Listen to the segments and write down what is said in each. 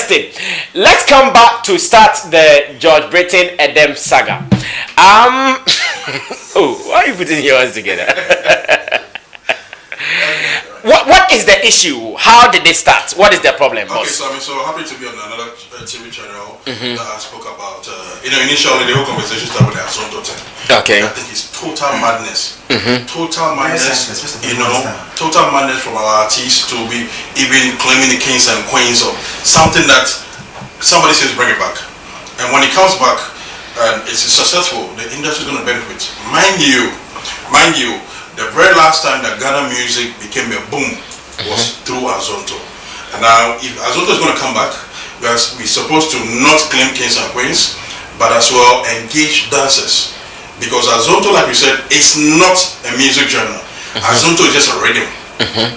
interesting. Let's come back to start the George Britton Edem saga. Oh, why are you putting your hands together? What is the issue? How did they start? What is the problem, Okay, boss? so I'm so happy to be on another TV channel that I spoke about. Initially the whole conversation started with the Azonto thing. Okay. I think it's total madness. Total madness. Total madness from our artists to be even claiming the kings and queens of something that somebody says bring it back. And when it comes back and it's successful, the industry is going to benefit. Mind you, the very last time that Ghana music became a boom was through Azonto. And now, if Azonto is going to come back, we're supposed to not claim kings and queens, but as well engage dancers. Because Azonto, like we said, is not a music genre. Azonto is just a rhythm,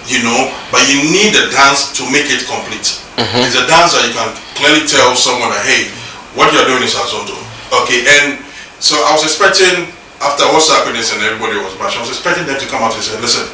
you know, but you need a dance to make it complete. It's a dance that you can clearly tell someone that, hey, what you're doing is Azonto. Okay, and so I was expecting, after what's happening and everybody was bashing, I was expecting them to come out and say, listen,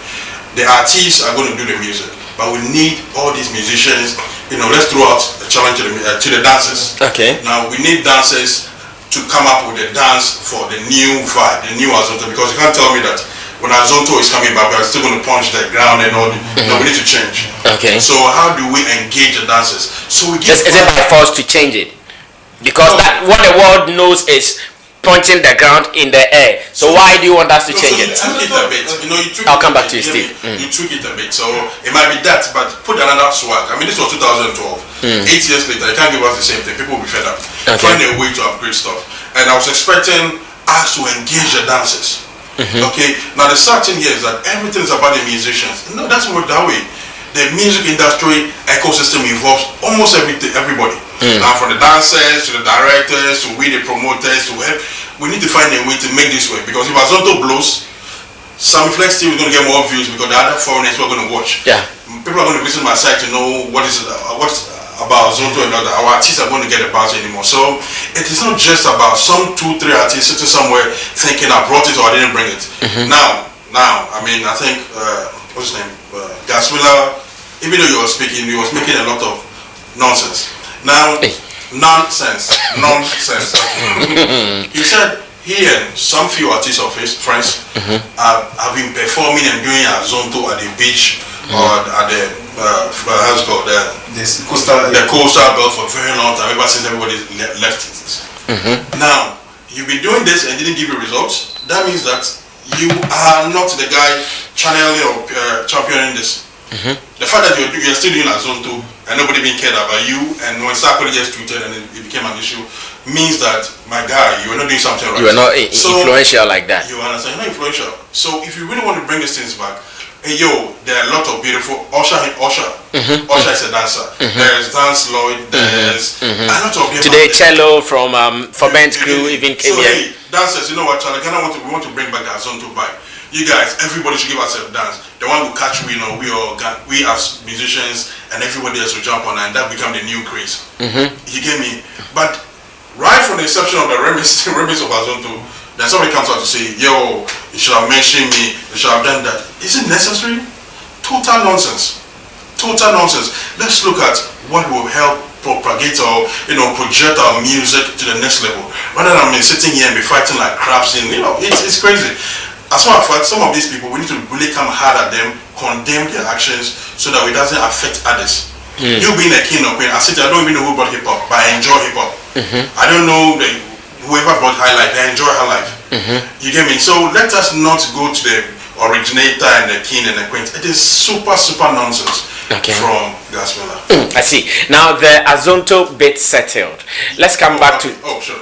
the artists are going to do the music, but we need all these musicians, you know, let's throw out a challenge to the dancers. Okay. Now we need dancers to come up with a dance for the new vibe, the new Azonto, because you can't tell me that when Azonto is coming back, we're still going to punch the ground and all. No, we need to change. Okay. So how do we engage the dancers? So we Is it by force to change it? Because that what the world knows is punching the ground in the air. So why do you want us to change it? You took it a bit. You know, I'll come back to you, Steve. You took it a bit. So it might be that, but put another swag. I mean, this was 2012. 8 years later, you can't give us the same thing. People will be fed up. Okay. Find a way to upgrade stuff. And I was expecting us to engage the dancers. Okay. Now the sad thing here is that everything is about the musicians. No, that's not that way. The music industry ecosystem involves almost everybody. Now from the dancers to the directors to we the promoters to help, we need to find a way to make this work, because if Azonto blows, Sammy Flex TV is going to get more views because the other foreigners were going to watch. Yeah. People are going to visit my site to know what's about Azonto and other. Our artists are going to get a buzz anymore. So it is not just about some 2-3 artists sitting somewhere thinking I brought it or I didn't bring it. Now, I mean, I think what's his name, Gaswilla, even though you were speaking, he was making a lot of nonsense. Now, nonsense. He said he and some few artists of his friends have been performing and doing Azonto at the beach or at the how's it called, the coastal belt for a very long time, ever since everybody left it. Now, you've been doing this and didn't give you results. That means that you are not the guy channeling or championing this. The fact that you're still doing Azonto and nobody being cared about you, and when Sarkozy just tweeted and it became an issue, means that, my guy, you are not doing something right. You are not influential like that. You understand? You're not influential. So if you really want to bring these things back, hey yo, there are a lot of beautiful Usher is a dancer. There's Dance Lloyd, there's a lot of them. Today Cello from Forbent Crew even came here. Hey, dancers, you know what, Charlie, Ghana we want to bring back the Azonto vibe. You guys, everybody should give ourselves a dance. The one who catch we as musicians and everybody else will jump on, and that become the new craze. You get me? But right from the inception of the remix of Azonto, then somebody comes out to say, yo, you should have mentioned me, you should have done that. Is it necessary? Total nonsense. Total nonsense. Let's look at what will help propagate or project our music to the next level, rather than sitting here and be fighting like crabs. It's crazy. As a matter of fact, some of these people, we need to really come hard at them, condemn their actions so that it doesn't affect others. You being a king or queen, I don't even know who brought hip hop, but I enjoy hip hop. I don't know whoever brought high life, I enjoy high life. You get me? So let us not go to the originator and the king and the queen. It is super nonsense. From Gaswilla. I see. Now the Azonto bit settled. Let's come back to. Oh, sure.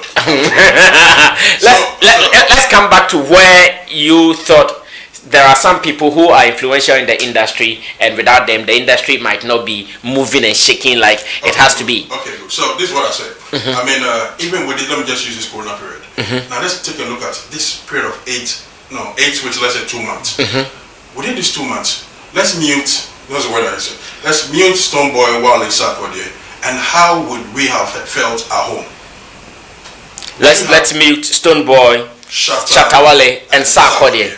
Let's come back to where you thought there are some people who are influential in the industry, and without them, the industry might not be moving and shaking like it has to be. Okay, good. So this is what I said. I mean, even with it, let me just use this Corona period. Now let's take a look at this period of 8 weeks, let's say 2 months. Within these 2 months, let's mute. That's the word I said. Let's mute Stonebwoy while in Sarkozy, and how would we have felt at home? Let's mute Stonebwoy, Shatawale, and Sarkozy.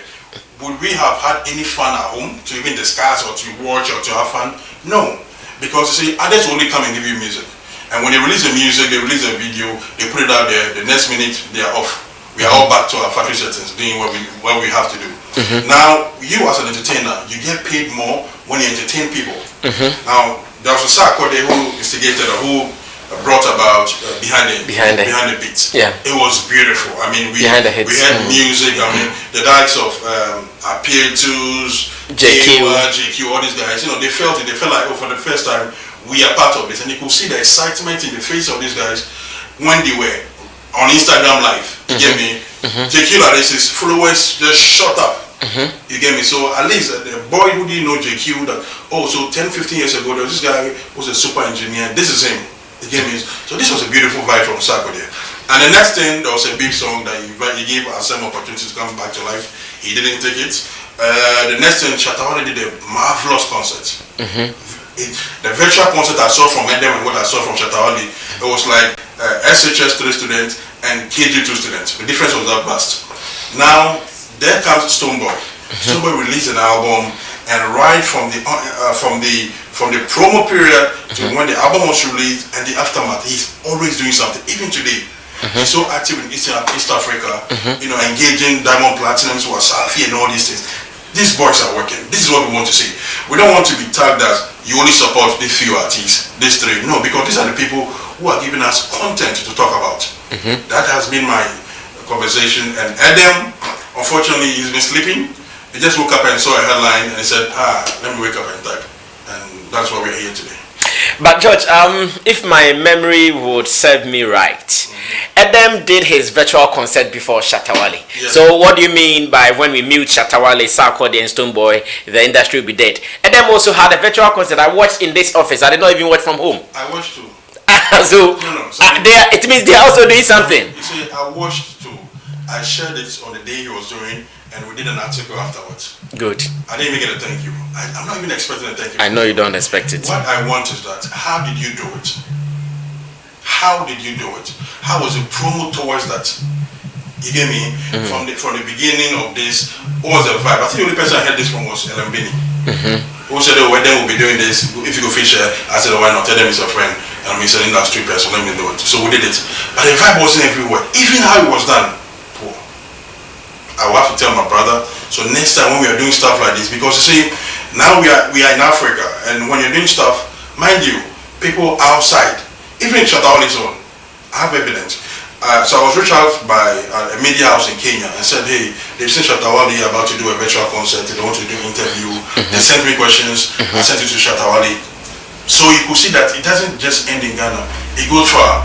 Would we have had any fun at home to even discuss or to watch or to have fun? No, because you see, others only come and give you music. And when they release the music, they release the video, they put it out there. The next minute they are off. We are all back to our factory settings, doing what we have to do. Now, you as an entertainer, you get paid more when you entertain people. Now, there was a Sarkodie who instigated or who brought about behind the beats. Yeah, it was beautiful. I mean, we had music. I mean, the likes of Appeal-Tos, JQ, all these guys. You know, they felt it. They felt like, oh, for the first time, we are part of this, and you could see the excitement in the face of these guys when they were on Instagram Live. You get me? JQ like this, his followers just shot up. You get me? So at least the boy who didn't know JQ, that so 10-15 years ago there was this guy who was a super engineer. This is him. You get me? So this was a beautiful vibe from Sarkodie. And the next thing, there was a big song that he gave us some opportunity to come back to life. He didn't take it. The next thing, Shatawale did a marvelous concert. The virtual concert I saw from Edem and what I saw from Shatawale, it was like SHS 3 students and KG2 students. The difference was that vast. Now, there comes Stonebwoy. Stonebwoy released an album, and right from the promo period to when the album was released and the aftermath, he's always doing something. Even today, he's so active in East Africa, you know, engaging Diamond Platinums, Wasafi, and all these things. These boys are working. This is what we want to see. We don't want to be tagged as you only support these few artists, these three. No, because these are the people who are giving us content to talk about. That has been my conversation. And Edem, unfortunately, he's been sleeping. He just woke up and saw a headline and he said, let me wake up and type. And that's why we're here today. But George, if my memory would serve me right, Edem did his virtual concert before Shatawale. Yes. So what do you mean by when we mute Shatawale, Sarkodie and Stonebwoy, the industry will be dead? Edem also had a virtual concert I watched in this office. I did not even watch from home. I watched too. So it means they are also doing something. You see, I watched too. I shared it on the day he was doing, and we did an article afterwards. Good. I didn't even get a thank you. I'm not even expecting a thank you. I know you don't expect it. What I want is that, how did you do it? How did you do it? How was the promo towards that? You get me? From the beginning of this, what was the vibe? I think the only person I heard this from was Ellen Binney. Who said, oh, Edem will be doing this. If you go feature, I said, oh, why not? Edem is a friend. And he's an industry person, let me do it. So we did it. But the vibe wasn't everywhere. Even how it was done. I will have to tell my brother. So next time when we are doing stuff like this, because you see, now we are in Africa, and when you're doing stuff, mind you, people outside, even in Shatawale's own, I have evidence. So I was reached out by a media house in Kenya and said, hey, they've seen Shatawale about to do a virtual concert, they want to do an interview. They sent me questions, I sent it to Shatawale. So you could see that it doesn't just end in Ghana, it goes far.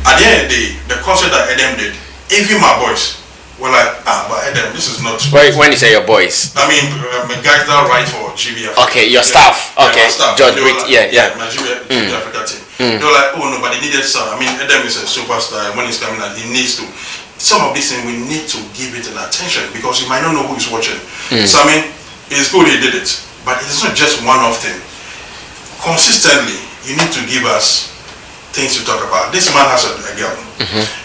At the end of the day, the concert that Edem did, even my boys were like, but Edem, this is not... When you say your boys? I mean, guys that write for GBF. Okay, your staff. Okay, staff. George Britton, my GBF Africa team. They were like, oh no, but they needed some. I mean, Edem is a superstar. When he's coming out, he needs to. Some of these things, we need to give it an attention because you might not know who is watching. So I mean, it's good he did it, but it's not just one-off thing. Consistently, you need to give us things to talk about. This man has a girl.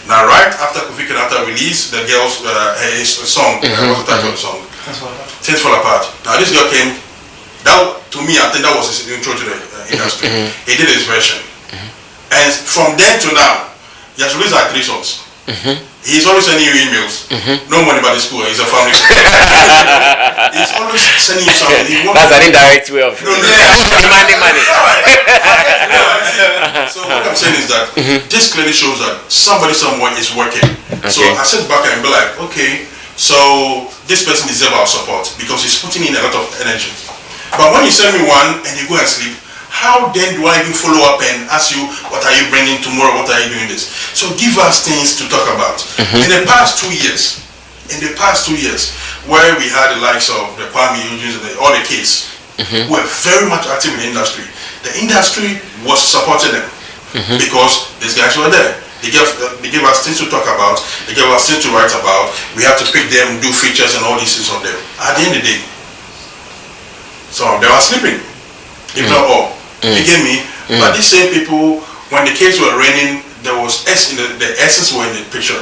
Now, right after Kofi Kenyatta released the girl's his song, what's the title of the song? Things Fall Apart. Now, this girl came. That, to me, I think that was his intro to the industry. He did his version, and from then to now, he has released like 3 songs. He's always sending you emails. No money about the school. He's a family school. He's always sending you something. That's an indirect way of demanding money. So what I'm saying is that this clearly shows that somebody somewhere is working. So I sit back and be like, okay, so this person deserves our support because he's putting in a lot of energy. But when you send me one and you go and sleep, how then do I even follow up and ask you, what are you bringing tomorrow? What are you doing this? So give us things to talk about. In the past 2 years, where we had the likes of the Kwame Eugene and all the kids who were very much active in the industry was supporting them because these guys were there. They gave us things to talk about. They gave us things to write about. We have to pick them, do features and all these things on them. At the end of the day, some of them are sleeping, if not all. You get me? But these same people, when the case were raining, there was the S's were in the picture.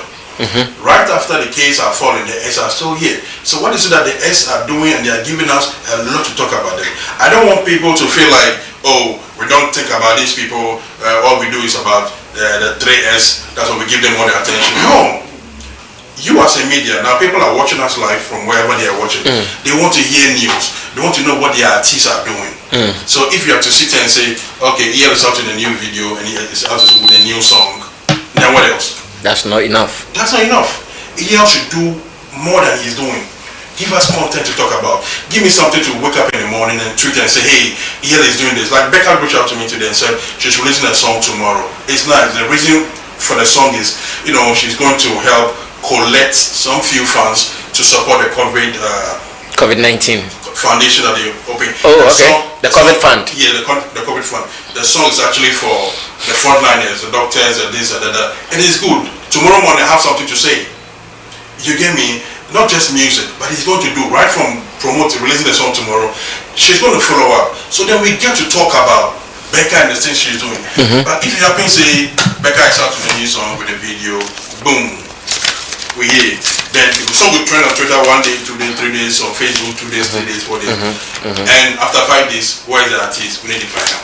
Right after the case are falling, the S are still here. So what is it that the S are doing, and they are giving us a lot to talk about them? I don't want people to feel like oh, we don't think about these people. All we do is about the 3S. That's what we give them all the attention. No. You as a media, now people are watching us live from wherever they are watching. They want to hear news. They want to know what the artists are doing. So if you have to sit there and say, okay, EL is out in a new video and he is out with a new song, then what else? That's not enough. That's not enough. EL should do more than he's doing. Give us content to talk about. Give me something to wake up in the morning and tweet and say, hey, EL is doing this. Like Becca reached out to me today and said she's releasing a song tomorrow. It's nice. The reason for the song is, you know, she's going to help collect some few funds to support the COVID-19 foundation that they open. Oh, okay. The COVID fund. Yeah, the COVID fund. The song is actually for the frontliners, the doctors, and this and that. And it's good. Tomorrow morning I have something to say. You get me? Not just music, but he's going to do right from releasing the song tomorrow. She's going to follow up. So then we get to talk about Becca and the things she's doing. But if you happen to say Becca is out with a new song with a video, boom. We hear it. Then the song will trend on Twitter 1 day, 2 days, 3 days, on Facebook 2 days, 3 days, 4 days. And after 5 days, where is the artist? We need to find out.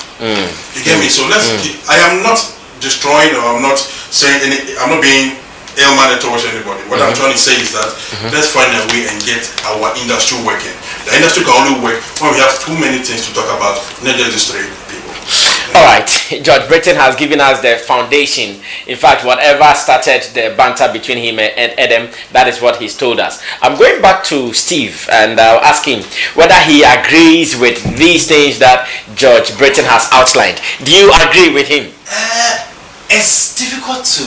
You get me? So I am not destroying or I'm not saying I'm not being ill-mannered towards anybody. What I'm trying to say is that let's find a way and get our industry working. The industry can only work when we have too many things to talk about, not just three people. All right, George Britton has given us the foundation. In fact, whatever started the banter between him and Edem, that is what he's told us. I'm going back to Steve and I'll ask him whether he agrees with these things that George Britton has outlined. Do you agree with him? It's difficult to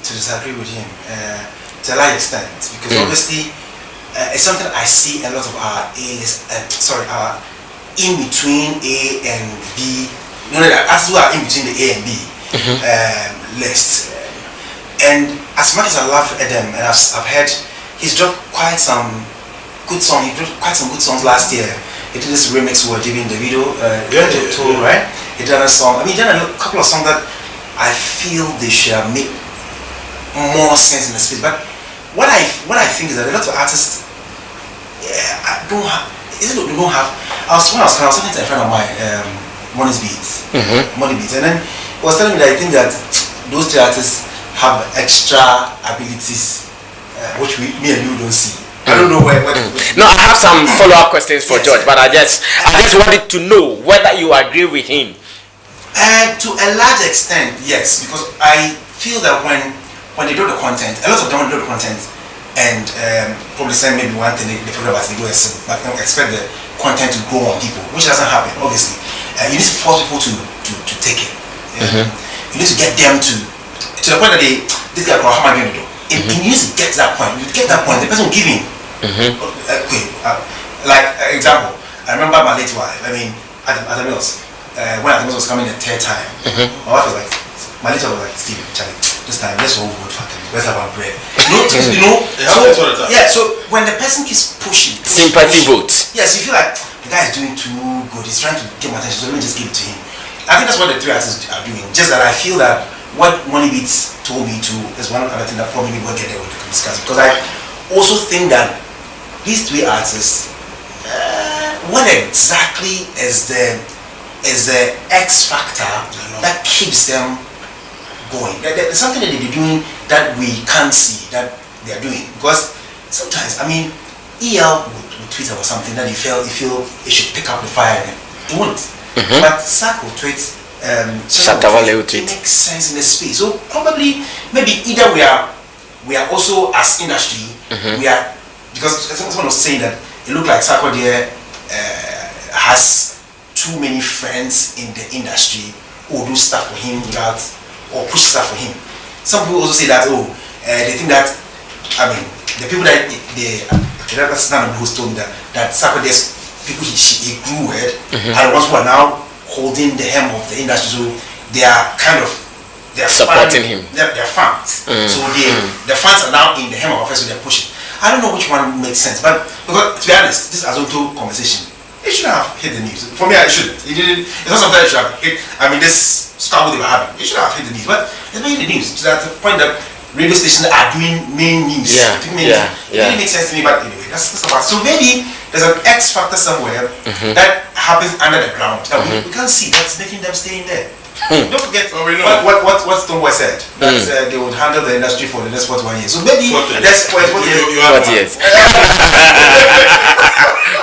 disagree with him to a large extent because obviously it's something I see a lot of our our in between A and B. You know, as we are in between the A and B list. And as much as I love Edem, and I've heard he's dropped quite some good songs. He dropped quite some good songs last year. He did this remix with David Davido, right? He did another song. I mean, he did a couple of songs that I feel they should have made more sense in the space. But what I think is that a lot of artists don't have. They don't have. I was talking to a friend of mine, Money Beats, and then he was telling me that I think that those three artists have extra abilities which me and you don't see. I don't know where. No, I have some follow-up questions for George, but I just wanted to know whether you agree with him. To a large extent, yes, because I feel that when they do the content, a lot of them do the content and probably say maybe one thing they forget about, they go and sing, but expect the content to grow on people, which doesn't happen, obviously. You need to force people to take it. You need to get them to the point that this guy, how am I going to do? You need to get to that point. You get that point, the person will give in. Like example, I remember my late wife. I mean, at the Mills, when at the Mills was coming the third time, my wife was like, my late wife was like, Steve, Charlie, this time let's all vote for them. Let's have our bread. So when the person keeps pushing, sympathy votes. Yes, you feel like the guy is doing too good. He's trying to get my attention, so let me just give it to him. I think that's what the three artists are doing. Just that I feel that what Money Beats told me to is one other thing that probably we won't get there with the discuss, because I also think that these three artists, what exactly is the X factor that keeps them going? There's something that they're doing that we can't see that they're doing, because sometimes, I mean, EL would tweet about something that he feel it should pick up the fire, and it won't. But Sak will tweet. It makes sense in the space. So probably, maybe either we are also as industry, we are, because someone was saying that it looked like Sako there has too many friends in the industry who do stuff for him without, or push stuff for him. Some people also say that they think that, I mean, the people that that's none of who's told me that Sako there's people he grew with are the ones who are now holding the hem of the industry, so they are kind of supporting him. They're fans. So the fans are now in the hem of affairs, so they're pushing. I don't know which one makes sense, but because to be honest, this Azonto conversation, it should have hit the news. For me, it shouldn't. It didn't. It's not something that should have hit. I mean, this struggle they were having, it should have hit the news, but it's not hit the news to that point that radio stations are doing main news. It didn't make sense to me, but anyway, that's about. So maybe there's an X factor somewhere that happens under the ground that we can't see. That's making them stay in there. Don't forget what Stoneboy said, that they would handle the industry for the next 41 years. So maybe that's 40 years.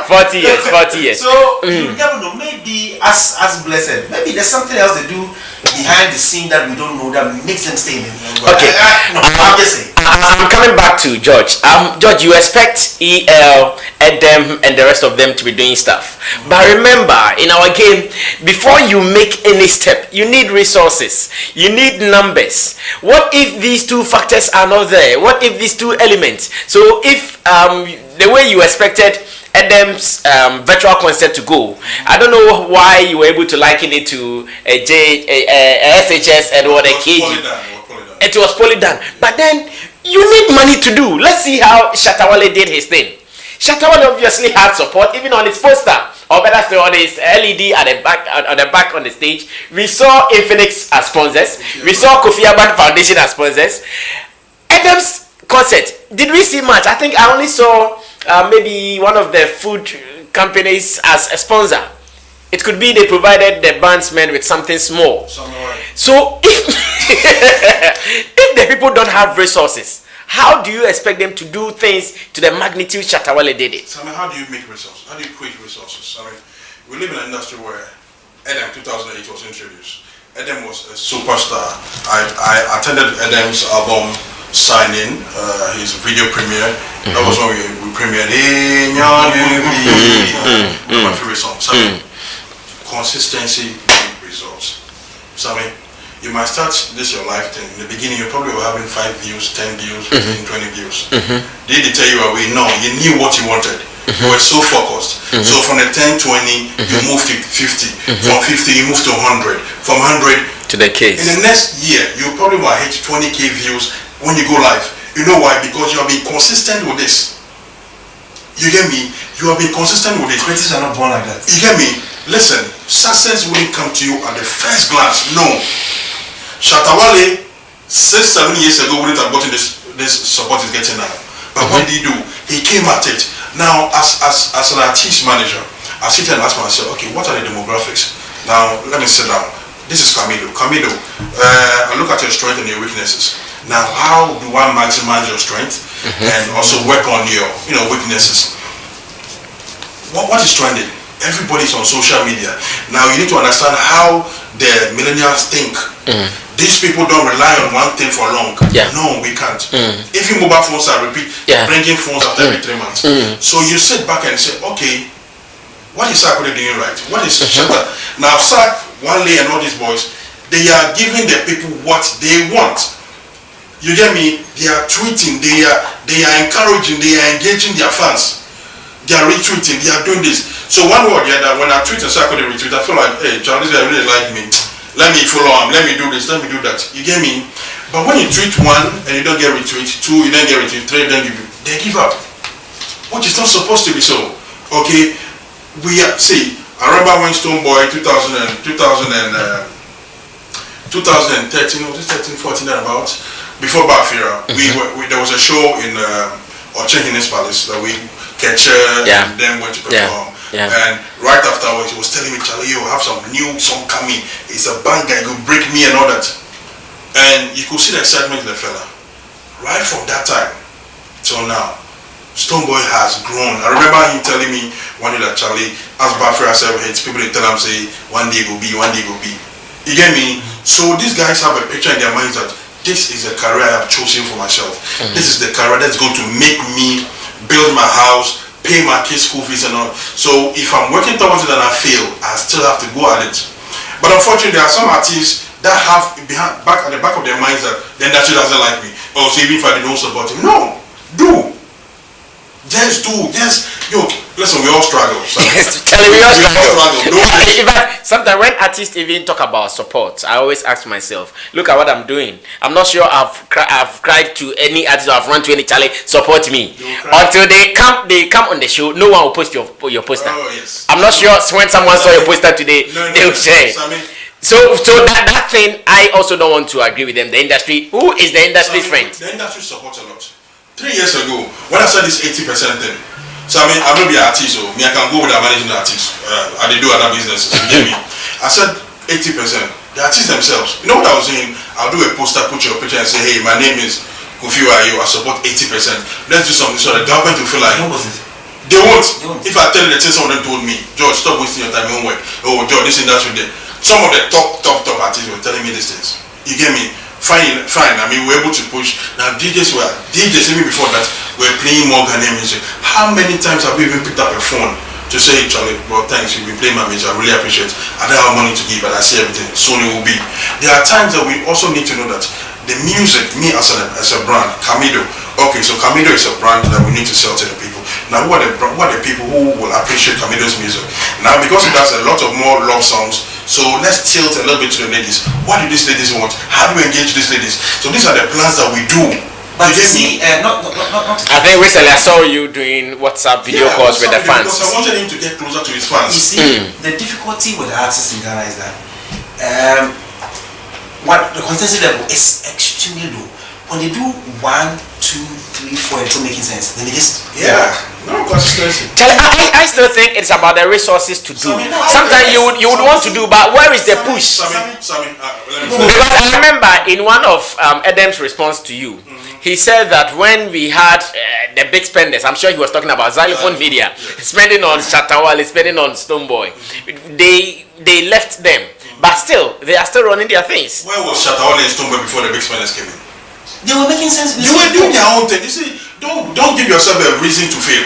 40 years. 40 years. So you never know. Maybe as blessed, maybe there's something else they do behind the scene that we don't know that makes them stay in the Okay. I'm just saying. I'm coming back to George. George, you expect EL, Edem, and the rest of them to be doing stuff. But remember, in our game, before you make any step, you need resources. You need numbers. What if these two factors are not there? What if these two elements? So if the way you expected Edem's virtual concert to go, I don't know why you were able to liken it to a SHS and what a KG. It was poorly done. But then you need money to do. Let's see how Shatawale did his thing. Shatawale obviously had support even on his poster, or better still on his LED at the back on the stage. We saw Infinix as sponsors. We saw Kofi Abad Foundation as sponsors. Edem's concert, did we see much? I think I only saw maybe one of the food companies as a sponsor. It could be they provided the bandsmen with something small. So if if the people don't have resources, how do you expect them to do things to the magnitude Shatawale did it? Sammy, how do you make resources? How do you create resources? I mean, we live in an industry where Edem 2008 was introduced. Edem was a superstar. I attended Edem's album signing, his video premiere. That was when we premiered one of my favorite songs. Consistency results. So I mean, you might start this your life thing. In the beginning, you probably were having 5 views, 10 views, 15, 20 views. They didn't tell you away. No, you knew what you wanted. You were so focused. So from the 10, 20, you moved to 50. From 50, you moved to 100. From 100 to the case. In the next year, you probably might hit 20K views when you go live. You know why? Because you have been consistent with this. You get me? You have been consistent with this. Critics are not born like that. You get me? Listen, success wouldn't come to you at the first glance. No. Shatawale 6-7 years ago wouldn't have gotten this support he's getting now. But what did he do? He came at it. Now, as an artist manager, I sit and ask myself, okay, what are the demographics? Now, let me sit down. This is Camilo. Camilo, I look at your strengths and your weaknesses. Now, how do I maximize your strength and also work on your weaknesses? What is trending? Everybody's on social media. Now you need to understand how the millennials think. These people don't rely on one thing for long. No, we can't. If you mobile phones are bringing phones after every 3 months. So you sit back and say, okay, what is Sarkodie doing right? What is Shata? Now Sark, Wanley and all these boys, they are giving the people what they want. You get me? They are tweeting, they are encouraging, they are engaging their fans. They are retweeting, they are doing this. So one way or the other, when I tweet and Sarkodie retweet, I feel like, hey, Charlie, they really like me. Let me follow him, let me do this, let me do that. You get me? But when you tweet 1 and you don't get retweet, 2 you don't get retweet, 3 they give up. Which is not supposed to be so. Okay? See, I remember when Stoneboy 2013, was it 13, 14 about? Before Bafira, there was a show in Ochehine's Palace that we catch and then went to perform. And right afterwards, he was telling me, Charlie, you have some new song coming. It's a banger, it will break me and all that. And you could see the excitement in the fella. Right from that time till now, Stoneboy has grown. I remember him telling me one day that Charlie, as Bafira said, people they tell him, say, one day go be, one day go be. You get me? So these guys have a picture in their minds that this is a career I have chosen for myself. This is the career that's going to make me build my house, pay my kids' school fees and all. So if I'm working towards it and I fail, I still have to go at it. But unfortunately, there are some artists that have at the back of their minds that the industry doesn't like me. Oh, so even if I don't support him, no, do. Just do. Listen, we all struggle. So yes, telling me we all struggle. In fact, sometimes when artists even talk about support, I always ask myself, look at what I'm doing. I'm not sure I've cried to any artist or I've run to any Charlie, support me. Until they come on the show, no one will post your poster. Oh, yes. I'm not sure when someone saw your poster today, they will share. So that thing, I also don't want to agree with them. The industry, who is the industry's friend? The industry supports a lot. 3 years ago, when I said this 80% thing, So I mean, I'm not be an artist, so me I can go with a managing artist. I did do other businesses. You get me? I said 80%. The artists themselves. You know what I was saying? I'll do a poster, put your picture, and say, hey, my name is Kofi Wayo. I support 80%. Let's do something so the government will feel like. They won't. If I tell you the thing some of them told me, George, stop wasting your time in homework. Oh, George, this industry there. Some of the top artists were telling me these things. You get me? Fine. I mean, we're able to push. Now, DJs even before that, were playing more Ghanaian music. How many times have we even picked up a phone to say, Charlie, well, thanks, you've been playing my music, I really appreciate it. I don't have money to give, but I see everything. Soon it will be. There are times that we also need to know that the music, me as a brand, Camido, okay, so Camido is a brand that we need to sell to the people. Now, what are the people who will appreciate Camido's music? Now, because it has a lot of more love songs, so let's tilt a little bit to the ladies. What do these ladies want? How do we engage these ladies? So these are the plans that we do. But you see, not I think recently I saw you doing WhatsApp video calls with the fans. Because I wanted him to get closer to his fans. You see, the difficulty with artists in Ghana is that what the consistency level is extremely low. When they do 1, 2, 3, 4, it's not making sense. Then they just no consistency. I still think it's about the resources to do. Sometimes you would want to do, but where is the push? Sammy, Because I remember in one of Edem's response to you, he said that when we had the big spenders, I'm sure he was talking about Xylophone Media, spending on Shatawale, spending on Stoneboy, they left them, but still they are still running their things. Where was Shatawale and Stoneboy before the big spenders came in? they were making sense. They were doing their own thing. You see, don't give yourself a reason to fail.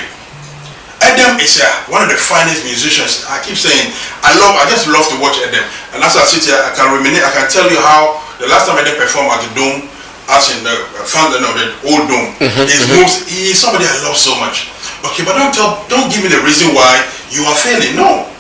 Edem is one of the finest musicians. I keep saying, I just love to watch Edem. And as I sit here, I can reminisce. I can tell you how the last time Edem performed at the Dome, as in the fountain of the old Dome, he's somebody I love so much. Okay, but don't give me the reason why you are failing. No.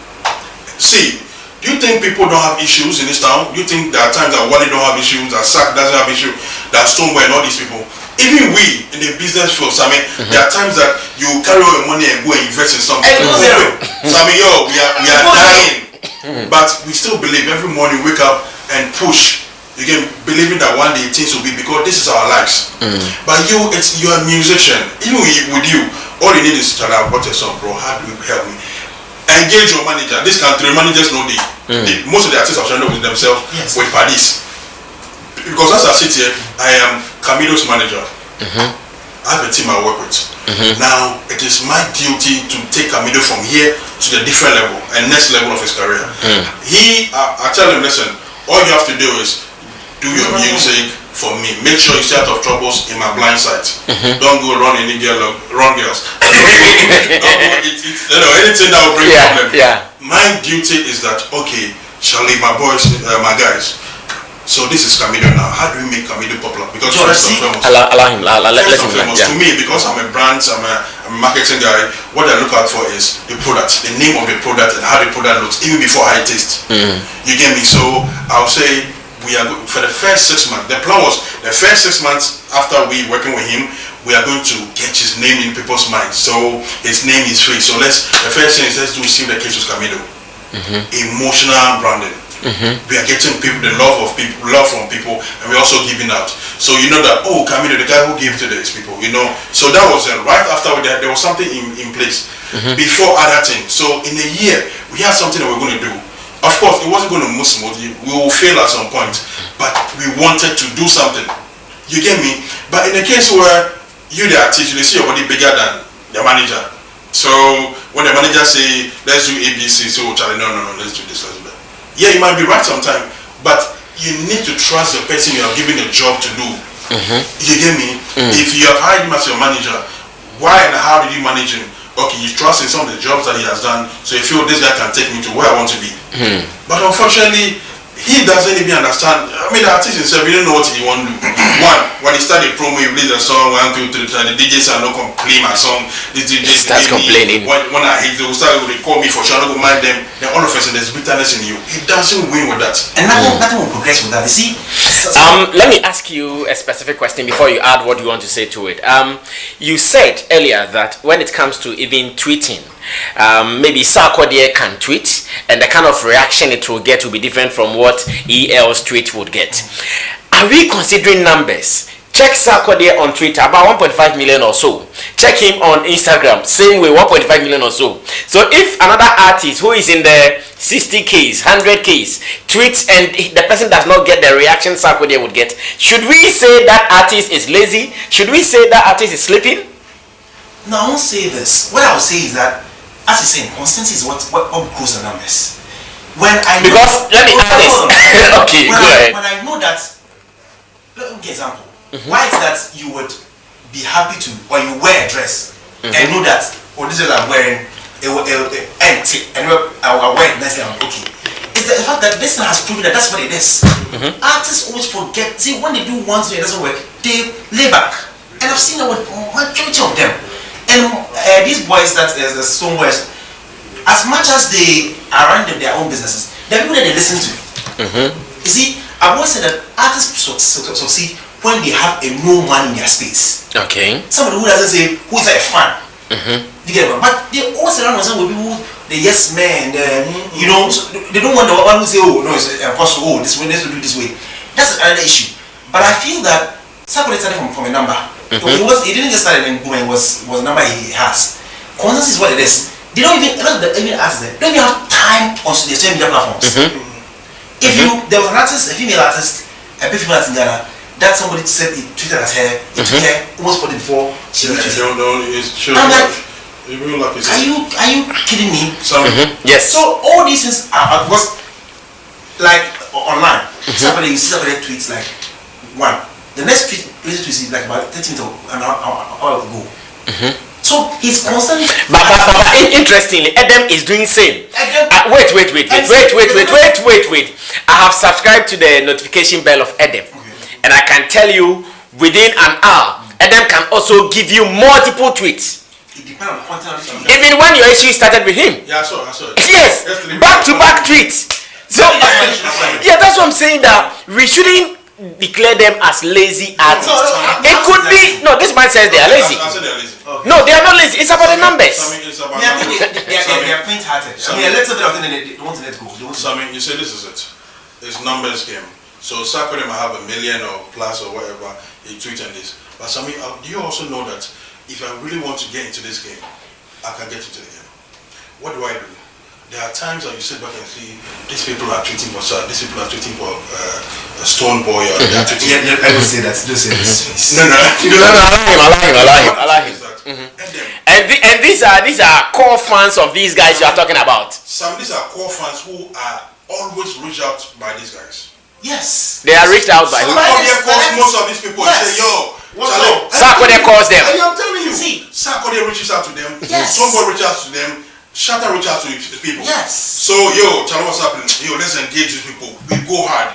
See, do you think people don't have issues in this town? Do you think there are times that Wally don't have issues, that Sack doesn't have issues, that Stoneboy and all these people? Even we in the business field, Sammy, there are times that you carry all your money and go and invest in something. Sammy, we are dying. But we still believe every morning wake up and push. Again, believing that one day things will be, because this is our lives. But you're a musician. Even with you, all you need is to tell her, what your song, bro, how do you help me? Engage your manager. This country, managers know most of the artists are surrounded with themselves with parties. Because as I sit here, I am Camido's manager. I have a team I work with. Now, it is my duty to take Camido from here to the different level and next level of his career. I tell him, listen, all you have to do is do your music for me. Make sure you stay out of troubles in my blind side. Don't go run any wrong girls. Anything that will bring problem. My duty is that, okay, Charlie, my boys, my guys. So this is Camido now. How do we make Camido popular? Because first and foremost, allow him. To me, because I'm a brand, I'm a marketing guy. What I look out for is the product, the name of the product, and how the product looks, even before I taste. You get me? So I'll say we are for the first 6 months. The plan was the first 6 months after we working with him, we are going to get his name in people's minds. So his name is free. So the first thing is let's do receive the case with Camido. Emotional branding. We are getting people, the love from people, and we're also giving out. So you know that, oh, Camido, the guy who gave to these people, you know. So that was right after there was something in place before other things. So in a year, we had something that we're going to do. Of course, it wasn't going to move smoothly. We will fail at some point, but we wanted to do something. You get me? But in a case where you the artist, you see your body bigger than the manager. So when the manager say, let's do ABC, so Charlie, no, let's do this, let's do that. Yeah, you might be right sometime, but you need to trust the person you are giving the job to do. You get me? If you have hired him as your manager, why and how did you manage him? Okay, you trust in some of the jobs that he has done, so you feel this guy can take me to where I want to be. But unfortunately, he doesn't even understand. I mean, the artist himself, he don't know what he want to do. One, when he started promo, he released a song, 1, 2, 3, the DJs are not going to play my song. This DJ starts complaining. When I hate, they will start to call me for sure, I don't go mind them. Then all of a sudden, there's bitterness in you. He doesn't win with that. And nothing will progress with that. You see? Let me ask you a specific question before you add what you want to say to it. You said earlier that when it comes to even tweeting, maybe Sarkodie can tweet, and the kind of reaction it will get will be different from what EL's tweet would get. Are we considering numbers Check Sarkodie on Twitter, about 1.5 million or so. Check him on Instagram, same way, 1.5 million or so. So if another artist who is in the 60Ks, 100Ks tweets and the person does not get the reaction Sarkodie would get, should we say that artist is lazy? Should we say that artist is sleeping? No, I won't say this. What I will say is that, as you say, consistency is what grows the numbers. When I know, because let me add this. Okay, go ahead. When I know that, let me give an example. Why is that you would be happy to, or you wear a dress and know that, oh, this is I'm wearing empty, and I'll wear it nicely, I'm okay. It's the fact that this has proven that that's what it is. Artists always forget. See, when they do one thing it doesn't work, they lay back. And I've seen that with majority of them. And these boys that is the songwriters, as much as they are running their own businesses, there are people that they listen to. You see, I've always said that artists succeed when they have a no man in their space. Okay. Somebody who doesn't say, who is a fan. You get it? But they always surround themselves with people, the yes men, you know, so they don't want the one who say, oh, no, it's impossible, this way, let's do this way. That's another issue. But I feel that Sarkodie started from a number. He didn't just start and boom, it was a number he has. Consistency is what it is. They don't even, even artists there, don't even have time on their social media platforms. If there was an artist, a female artist, a big female artist in Ghana, that somebody said it tweeted at her, it took her almost 44. I'm like, are you kidding me? Yes. So all these things are because, like online, somebody you see somebody tweets like one. The next tweet you see like about 30 minutes or an hour ago. So he's constantly. But interestingly, Edem is doing same. Wait. I have subscribed to the notification bell of Edem, and I can tell you within an hour, Edem can also give you multiple tweets. It depends on the content of the even when your issue started with him. Yeah, I saw it. Yes, back-to-back tweets. So yeah, that's what I'm saying. That we shouldn't declare them as lazy artists. It could be this man says they are lazy. I said they are lazy. No, they are not lazy. It's about the numbers. Sammy, it's about they are faint-hearted. I mean, a little bit of thing they want to let go. Sammy, you say this is it. It's numbers game. So Sarkodie might have 1 million or plus or whatever he tweeted this. But Sammy, do you also know that if I really want to get into this game, I can get into the game? What do I do? There are times that you sit back and see these people are tweeting for Sir, these people are tweeting for a Stone Boy or they are tweeting. I don't say that. Don't say this. No. I like him. And these are core fans of these guys you are talking about. Some these are core fans who are always reached out by these guys. Yes. They are reached out by who? Sarkodie calls most of these people and say, yo, what's up? Sarkodie calls them. I'm telling you. See, Sarkodie reaches out to them. Yes. Somebody reaches out to them. Shatter reach out to the people. Yes. So Charlie, what's happening? Let's engage with people. We go hard.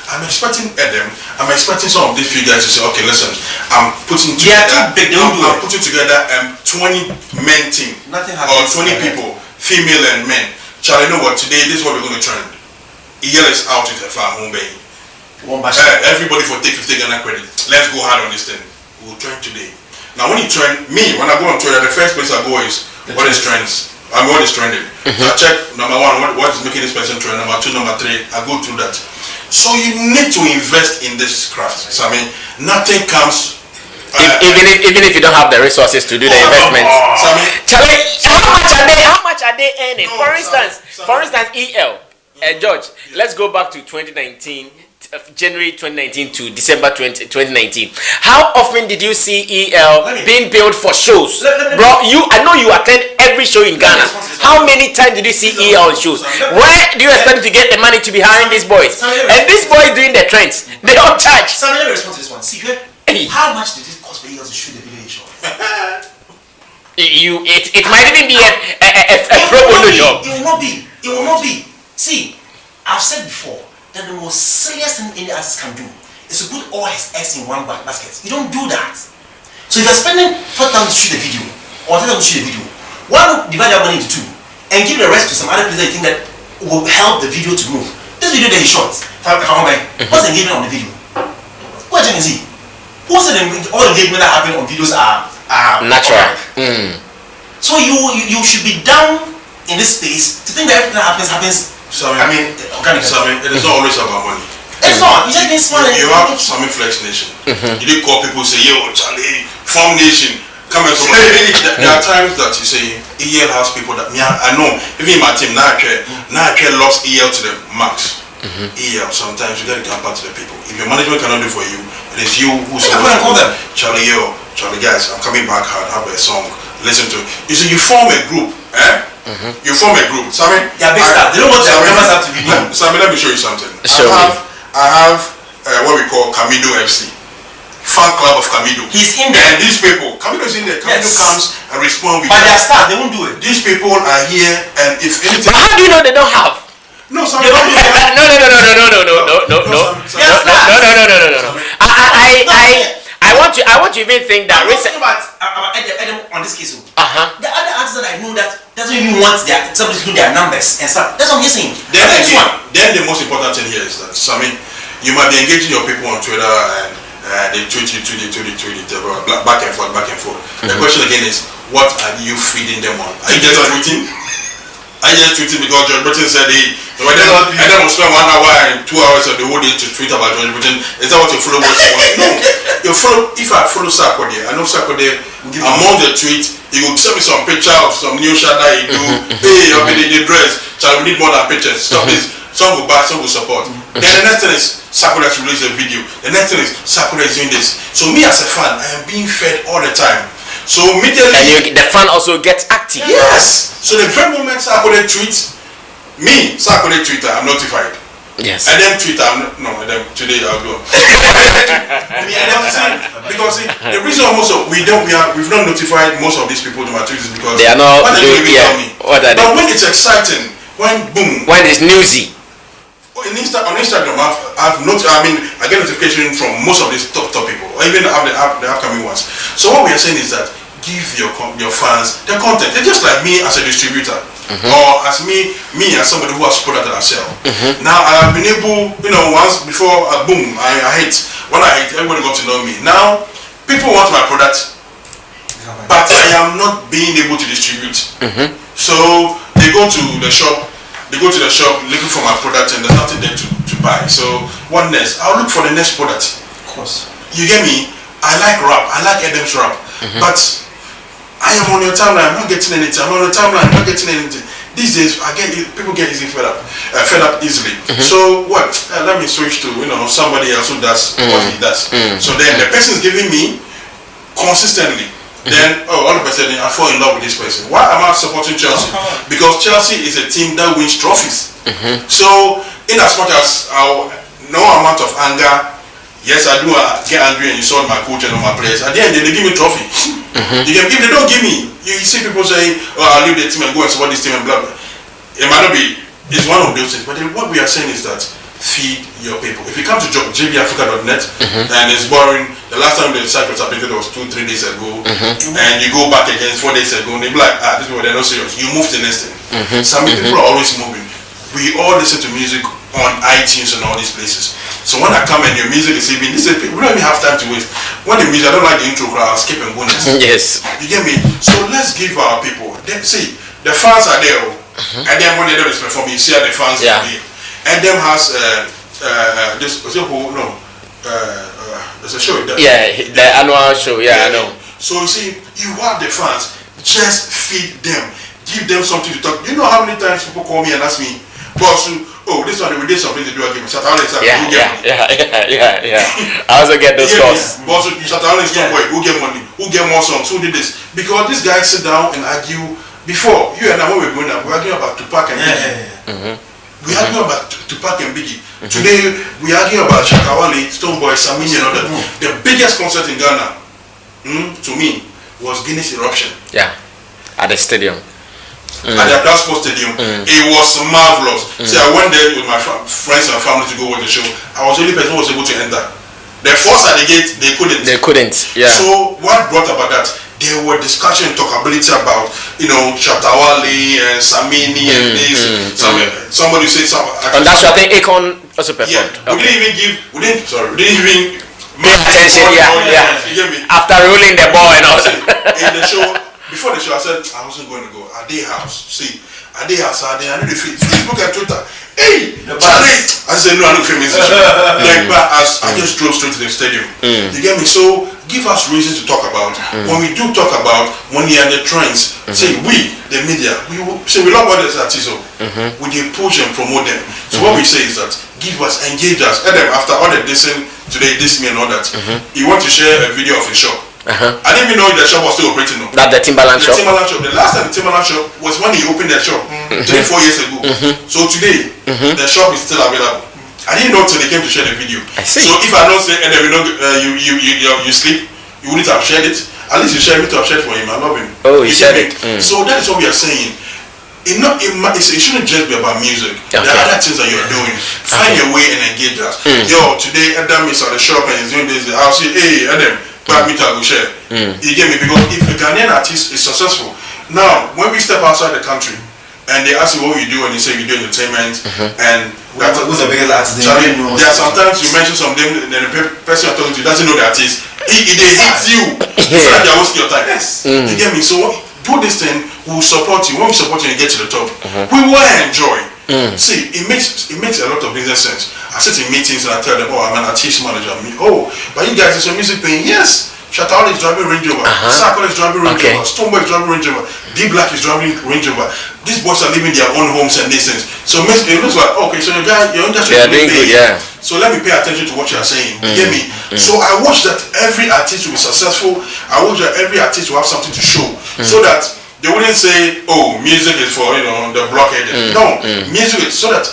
I'm expecting Edem. I'm expecting some of these few guys to say, okay, listen, I'm putting together. I'm putting together 20 men team or 20 people, female and men. Charlie, you know what? Today, this is what we're going to trend. EL is out with a farm home bay. Everybody for take 50 Ghana credit. Let's go hard on this thing. We'll trend today. Now, when you trend, when I go on Twitter, the first place I go is what is trends. What is trending. So I check number 1, what is making this person trend. Number 2, number 3, I go through that. So you need to invest in this craft. So I mean, nothing comes. Even if you don't have the resources to do the investment. Charlie, how much are they earning? For instance, EL, George. Let's go back to 2019. January 2019 to December 2019. How often did you see EL being billed for shows? Bro, I know you attend every show in Ghana. How many times did you see EL on shows? Where do you expect to get the money to be hiring these boys? And these boys doing the trends, they don't charge. So let me respond to this one. See, how much did it cost for EL to shoot the video in short? It might even be a pro bono job. It will not be. See, I've said before that the most serious thing any artist can do is to put all his eggs in one basket. You don't do that. So if you're spending 4,000 to shoot a video or 10,000 to shoot a video, why not divide that money into 2 and give the rest to some other place that you think that will help the video to move? This video that he shot, what's the engagement on the video? What can you see? Who said all engagement that happen on videos are natural? So you should be down in this space to think that everything that happens. Sammy, it is not always about money. It's not. You just been smart. You have Sammy Flex Nation. You did call people say, yo, Charlie, Farm Nation. Come and there are times that you say EL has people that I know, even in my team, now I lost EL to the max. EL, sometimes you gotta come back to the people. If your management cannot do for you, it is you who's supposed to call them. Charlie, guys, I'm coming back hard, have a song, listen to it. You see, you form a group, You form a group. Sammy, yeah, big star. They don't want their members have to be new. Sammy, let me show you something. I have what we call Camido FC. Fan club of Camido. He's in there. And these people, Camido's in there. Camido comes and responds with. But their staff, they won't do it. These people are here, and if anything. But how do you know they don't have? No, sorry. No. I want to even think that. I'm talking about Edem on this case. The other artists that I know that doesn't even want somebody to do their numbers and stuff. That's what I'm saying. Then the most important thing here is that Sammy, you might be engaging your people on Twitter and. They tweet back and forth. The question again is, what are you feeding them on? Are you just tweeting? Because George Britton said Edem will spend 1 hour and 2 hours of the whole day to tweet about George Britton. Is that what you follow? No, you follow. If I follow Sarkodie, I know Sarkodie. Among the tweets, he will send me some picture of some new shot that he do. Hey, the dress. Shall we need more than pictures? Stop this. Some will buy, some will support. Then the next thing is Sarkodie has released a video. The next thing is Sarkodie is doing this. So me as a fan, I am being fed all the time. So immediately, and the fan also gets active. Yes. So the very moment Sarkodie tweets, Sarkodie Twitter, I'm notified. Yes. And then Twitter, today I'll go. Because the reason we've not notified most of these people to my tweets is because they are not doing me. But when it's exciting, when it's newsy. On Instagram, I get notification from most of these top people, or even the upcoming ones. So what we are saying is that give your fans the content. They're just like me as a distributor, or as me as somebody who has product that I sell. Now I have been able, once before, I hit. When I hit, everybody got to know me. Now people want my product, but I am not being able to distribute. So they go to the shop. Looking for my product and there's nothing there to buy. So what next? I'll look for the next product. Of course. You get me? I like rap. I like Edem's rap. But I am on your timeline. I'm not getting anything. These days, people get easily fed up easily. So what? Let me switch to somebody else who does what he does. So then the person is giving me consistently. Then all of a sudden I fall in love with this person. Why am I supporting Chelsea? Because Chelsea is a team that wins trophies. So in as much as no amount of anger, yes I do get angry and insult my coach and all my players, at the end they give me trophy. If they don't give me, you see people saying, I'll leave the team and go and support this team and blah blah. It might not be, it's one of those things, but then what we are saying is that feed your people. If you come to jbafrica.net and it's boring, the last time the site was updated was 2-3 days ago, and you go back again 4 days ago, and they be like, these people, they're not serious. You move to the next thing. Some people are always moving. We all listen to music on iTunes and all these places. So when I come and your music is even, we don't even have time to waste. When the music, I don't like the intro crowd, I'll skip and go next. Yes. You get me? So let's give our people, see, the fans are there, and then when they is performing, you see how the fans are there. Edem has there's a show. The annual show. I know. So you see, you have the fans. Just feed them. Give them something to talk. You know how many times people call me and ask me, boss, this one we did something to do again. Yeah. I also get those calls. Boss, who get money? Who get more songs? Who did this? Because these guys sit down and argue. Before you and I, when we were going up, we were arguing about Tupac and Biggie. We argue about Tupac and Biggie. Today we argue about Shakawale, Stonebwoy, Sammy and all that. The biggest concert in Ghana, to me, was Guinness Eruption. Yeah, at the stadium. At the Accra Sports Stadium. It was marvelous. See, I went there with my friends and family to go watch the show. I was the only person who was able to enter. The first at the gate, they couldn't. Yeah. So what brought about that? There were discussion and talkability about, Shatawale and Samini and this. Somebody said something. And that's what I think Akon also performed. Yeah. We didn't even pay attention. Yeah. You get me? After rolling the ball and all that. In the show, before the show, I said I wasn't going to go. At their house, I know the Facebook and Twitter. Hey, Charlie, I said say no, I'm not famous. Like, but as I just drove straight to the stadium. You get me? So give us reasons to talk about. When we do talk about, when we are in the trends, say we, the media, we love others artists. We do push and promote them. So what we say is that give us, engage us. Edem, after all the dissing today, this me and all that, you want to share a video of a shop. I didn't even know the shop was still operating. That the Timberland shop. The last time the Timberland shop was when he opened the shop 3-4 years ago. So today the shop is still available. I didn't know till they came to share the video. I see. So if I don't say and then you sleep, you wouldn't have shared it. At least you shared me to have shared for him. I love him. Oh, you shared it. So that is what we are saying. It shouldn't just be about music. There are other things that you're doing. Find your way and engage us. Yo, today Edem is at the shop and he's doing this. I'll say, hey Edem, grab me to go share. You get me? Because if a Ghanaian artist is successful, now when we step outside the country and they ask you what you do and you say you do entertainment and who's the biggest artist? There are sometimes you mention something and the person you're talking to doesn't know the artist. They hit you. So that you're wasting your time. Yes. You get me? So do this thing, we'll support you. When we support you and get to the top, we will enjoy. See, it makes a lot of business sense. I sit in meetings and I tell them, oh, I'm an artist manager. Oh, but you guys, it's a music thing. Yes. Shatawale is driving Range Rover. Sakura is driving Range Rover. Stoneboy is driving Range Rover. D Black is driving Range Rover. These boys are living their own homes and these things. So it looks like, okay, so your industry is doing good, yeah. So let me pay attention to what you are saying. You get me? So I watch that every artist will be successful. I watch that every artist will have something to show. So that they wouldn't say, oh, music is for, the blockheaded. No, music is so that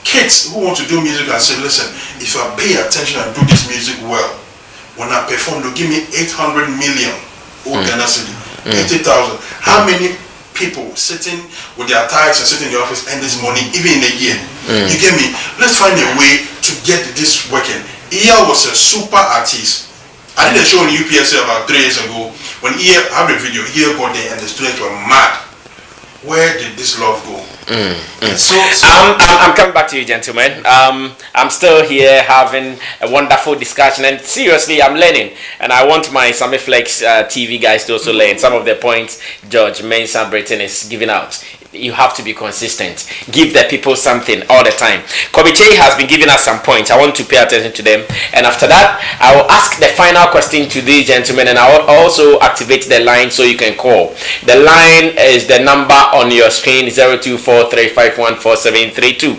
kids who want to do music and say, listen, if I pay attention and do this music well, when I perform, they'll give me 800 million Ghana cedi, 80,000. How many people sitting with their tithes and sitting in the office earn this money even in a year? You get me? Let's find a way to get this working. Iya was a super artist. I did a show in UPSA about 3 years ago. When Iya had a video, Iya got there and the students were mad. Where did this love go? So I'm coming back to you, gentlemen. I'm still here having a wonderful discussion, and seriously, I'm learning, and I want my Sammy Flex TV guys to also learn some of the points George Mensah Britton is giving out. You have to be consistent. Give the people something all the time. Kobiche has been giving us some points. I want to pay attention to them. And after that, I will ask the final question to these gentlemen, and I will also activate the line so you can call. The line is the number on your screen, 0243514732.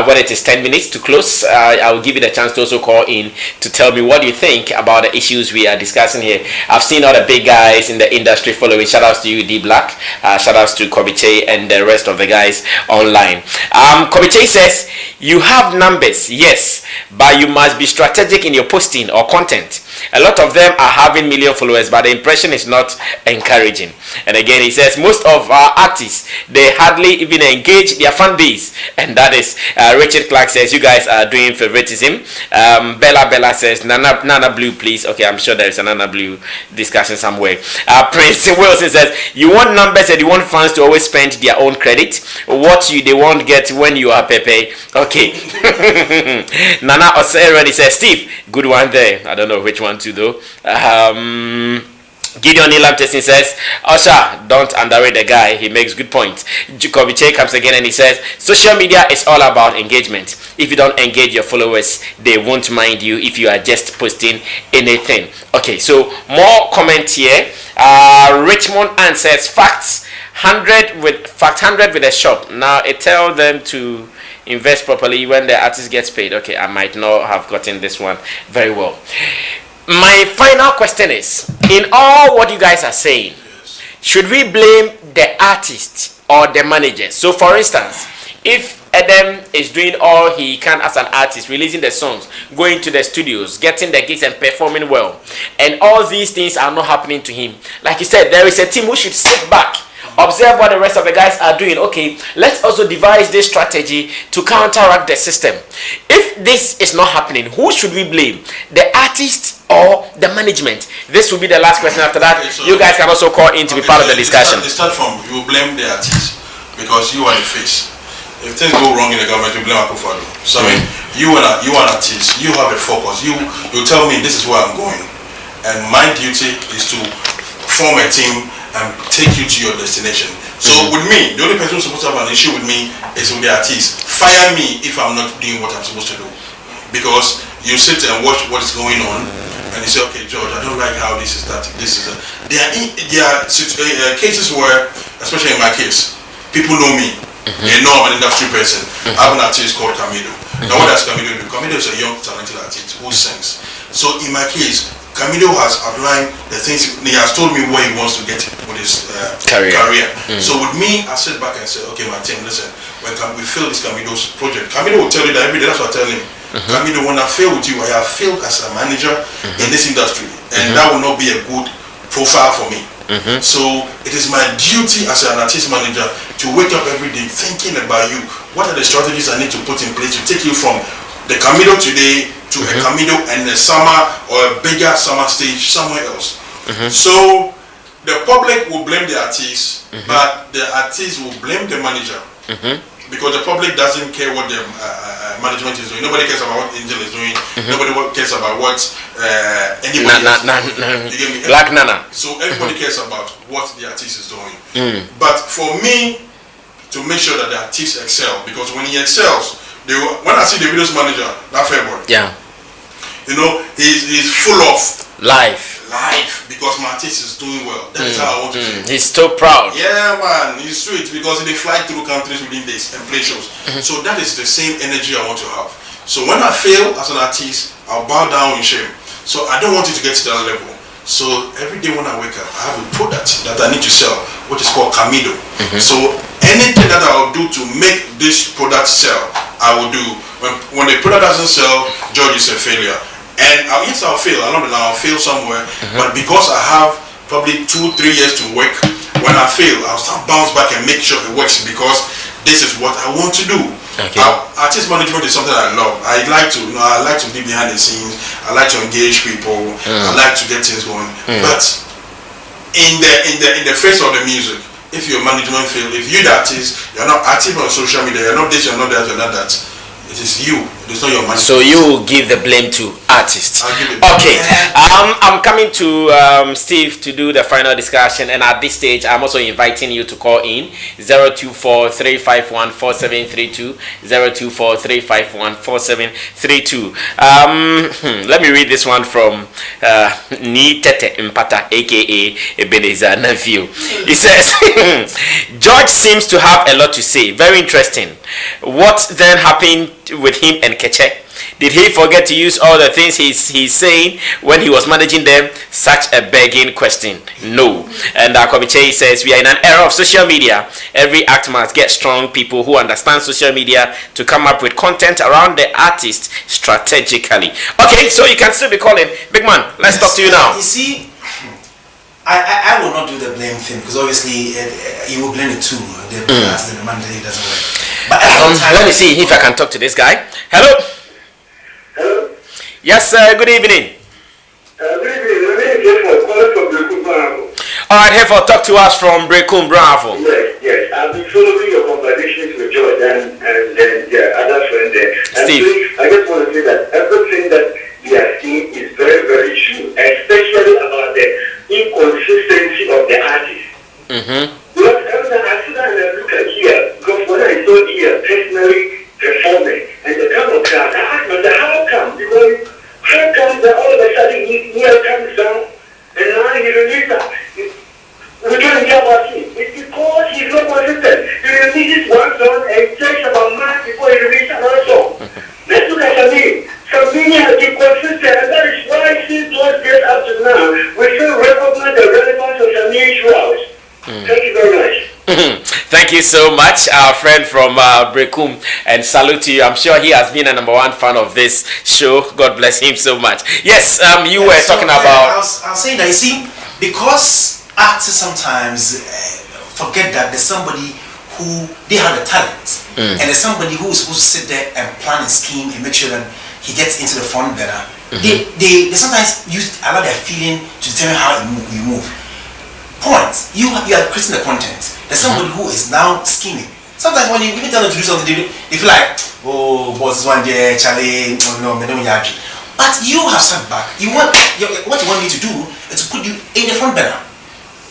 When it is 10 minutes to close, I will give you the chance to also call in to tell me what you think about the issues we are discussing here. I've seen all the big guys in the industry following. Shout outs to you, D Black. Shout outs to Kobiche and the rest of the guys online. Kobiche says you have numbers, yes, but you must be strategic in your posting or content. A lot of them are having million followers, but the impression is not encouraging. And again, he says most of our artists, they hardly even engage their fan base, and that is Richard Clark says you guys are doing favoritism. Bella says Nana Blue, please. Okay, I'm sure there is a Nana Blue discussion somewhere. Prince Wilson says you want numbers and you want fans to always spend their own credit. What they won't get when you are Pepe. Okay. Nana Osei says Steve, good one there. I don't know which one to do. Gideon Nilamtesin says, Osha, don't underrate the guy. He makes good points. Kobiche comes again and he says, social media is all about engagement. If you don't engage your followers, they won't mind you if you are just posting anything. Okay, so more comments here. Richmond answers facts 100 with a shop. Now it tells them to invest properly when the artist gets paid. Okay, I might not have gotten this one very well. My final question is, in all what you guys are saying, should we blame the artist or the manager? So for instance, if Edem is doing all he can as an artist, releasing the songs, going to the studios, getting the gigs and performing well, and all these things are not happening to him, like you said, there is a team who should sit back, observe what the rest of the guys are doing. Okay, let's also devise this strategy to counteract the system. If this is not happening, who should we blame? The artist or the management? This will be the last question. After that, okay, so you guys can also call in to be part of the discussion. Start from, you blame the artist because you are the face. If things go wrong in the government, you blame Akufo-Addo. So I mean, you are an artist, you have a focus. You tell me this is where I'm going, and my duty is to form a team and take you to your destination. So with me, the only person who's supposed to have an issue with me is with the artist. Fire me if I'm not doing what I'm supposed to do. Because you sit and watch what's going on and you say, okay, George, I don't like how this is starting. There are cases where, especially in my case, people know me. They know I'm an industry person. I have an artist called Camido. Now what does Camido do? Camido is a young talented artist who sings. So in my case, Camido has outlined the things, he has told me where he wants to get with his career. So with me, I sit back and say, okay, my team, listen, when we fail this Camido's project, Camido will tell you that every day. That's what I tell him. Camido, when I fail with you, I have failed as a manager in this industry, and that will not be a good profile for me. So it is my duty as an artist manager to wake up every day thinking about you. What are the strategies I need to put in place to take you from the Camido today to a Camido and a summer or a bigger summer stage somewhere else? So the public will blame the artist, but the artist will blame the manager. Because the public doesn't care what the management is doing. Nobody cares about what Angel is doing. Nobody cares about what anybody else is doing. Black Nana. So everybody cares about what the artist is doing. But for me to make sure that the artist excel, because when he excels, when I see the videos manager that February, you know, he's full of life, because my artist is doing well. That is how I want to feel. He's so proud. Yeah, man, he's sweet because they fly through countries within this and play shows. So that is the same energy I want to have. So when I fail as an artist, I'll bow down in shame. So I don't want it to get to that level. So every day when I wake up, I have a product that I need to sell, which is called Camido. So anything that I'll do to make this product sell, I will do. When the product doesn't sell, George is a failure. And yes, I'll fail. I'll fail somewhere. But because I have probably 2-3 years to work, when I fail, I'll start bounce back and make sure it works because this is what I want to do. Artist management is something I love. I like to be behind the scenes. I like to engage people. I like to get things going. But in the face of the music, if your management fail, if you the artist, you're not active on social media, you're not this, you're not that, you're not that. It is you. It is not your management. So you give the blame to artists. Okay. I'm coming to Steve to do the final discussion, and at this stage, I'm also inviting you to call in 024-351-4732. 024-351-4732. Let me read this one from Ni Tete Impata, aka Ebenezer Nephew. He says, George seems to have a lot to say. Very interesting. What then happened with him and Keche? Did he forget to use all the things he's saying when he was managing them? Such a begging question. No. And Kobiche says, we are in an era of social media. Every act must get strong people who understand social media to come up with content around the artist strategically. Okay, so you can still be calling. Big man, let's talk to you now. You see, I will not do the blame thing because obviously you will blame it too. The artist and the man that doesn't work. But let me see if I can talk to this guy. Hello. Hello? Yes, good evening. Good evening. My name is Jeffo, calling from Britton, Bravo. Alright, Jeffo, talk to us from Britton, Bravo. Yes. I've been following your conversations with George and the other friend there. Steve. And I just want to say that everything that we are seeing is very, very true, especially about the inconsistency of the artist. Because every time I sit down and I look at here, because when I saw here personally performing and the kind of crowd, I asked myself, how come? Because how come that all of a sudden here comes down and now he releases that? We don't hear about him. It's because he's not consistent. He releases one song and it takes about months before he releases another song. Let's look at Sammy. Sammy has been consistent, and that is why since those days up to now, we still recognize the relevance of Sammy throughout. Thank you very much. Thank you so much, our friend from Brekum, and salute to you. I'm sure he has been a #1 fan of this show. God bless him so much. Yes, you were talking about. I was saying that, you see, because actors sometimes forget that there's somebody who they have the talent, and there's somebody who is supposed to sit there and plan a scheme and make sure that he gets into the front better. They sometimes allow their feeling to determine how you move. Point. You are creating the content. There's somebody who is now scheming. Sometimes when you even tell them to do something, they feel like, oh, boss, one day, Charlie, oh no, me no yaji. But you have sat back. What you want me to do is to put you in the front burner.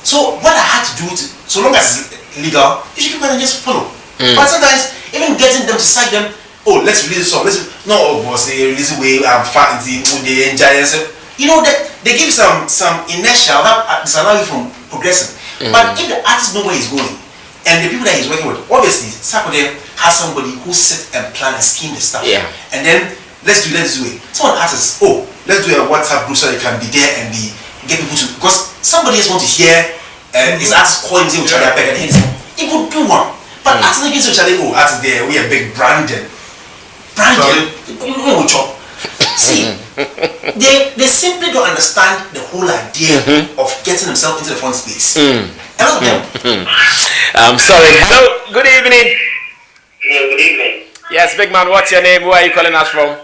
So what I had to do, so long as illegal, you should keep quiet and just follow. But sometimes, even getting them to cite them, oh, let's release the song. No, boss, they release the way I'm fat, they enjoy it. You know, they give some inertia that disallow you from progressing. But if the artist knows where he's going, and the people that he's working with, obviously, Saturday has somebody who sit and plan and scheme the stuff. Yeah. And then let's do it. Someone asks, oh, let's do a WhatsApp group so you can be there and get people to, because somebody else want to hear his artist calling him to back and hints. He could do one. But artists against each other, oh, artists there, we are big branded. See, they simply don't understand the whole idea of getting themselves into the front space. A lot of them. I'm sorry. Hello, good evening. Yeah, good evening. Yes, big man, what's your name? Where are you calling us from?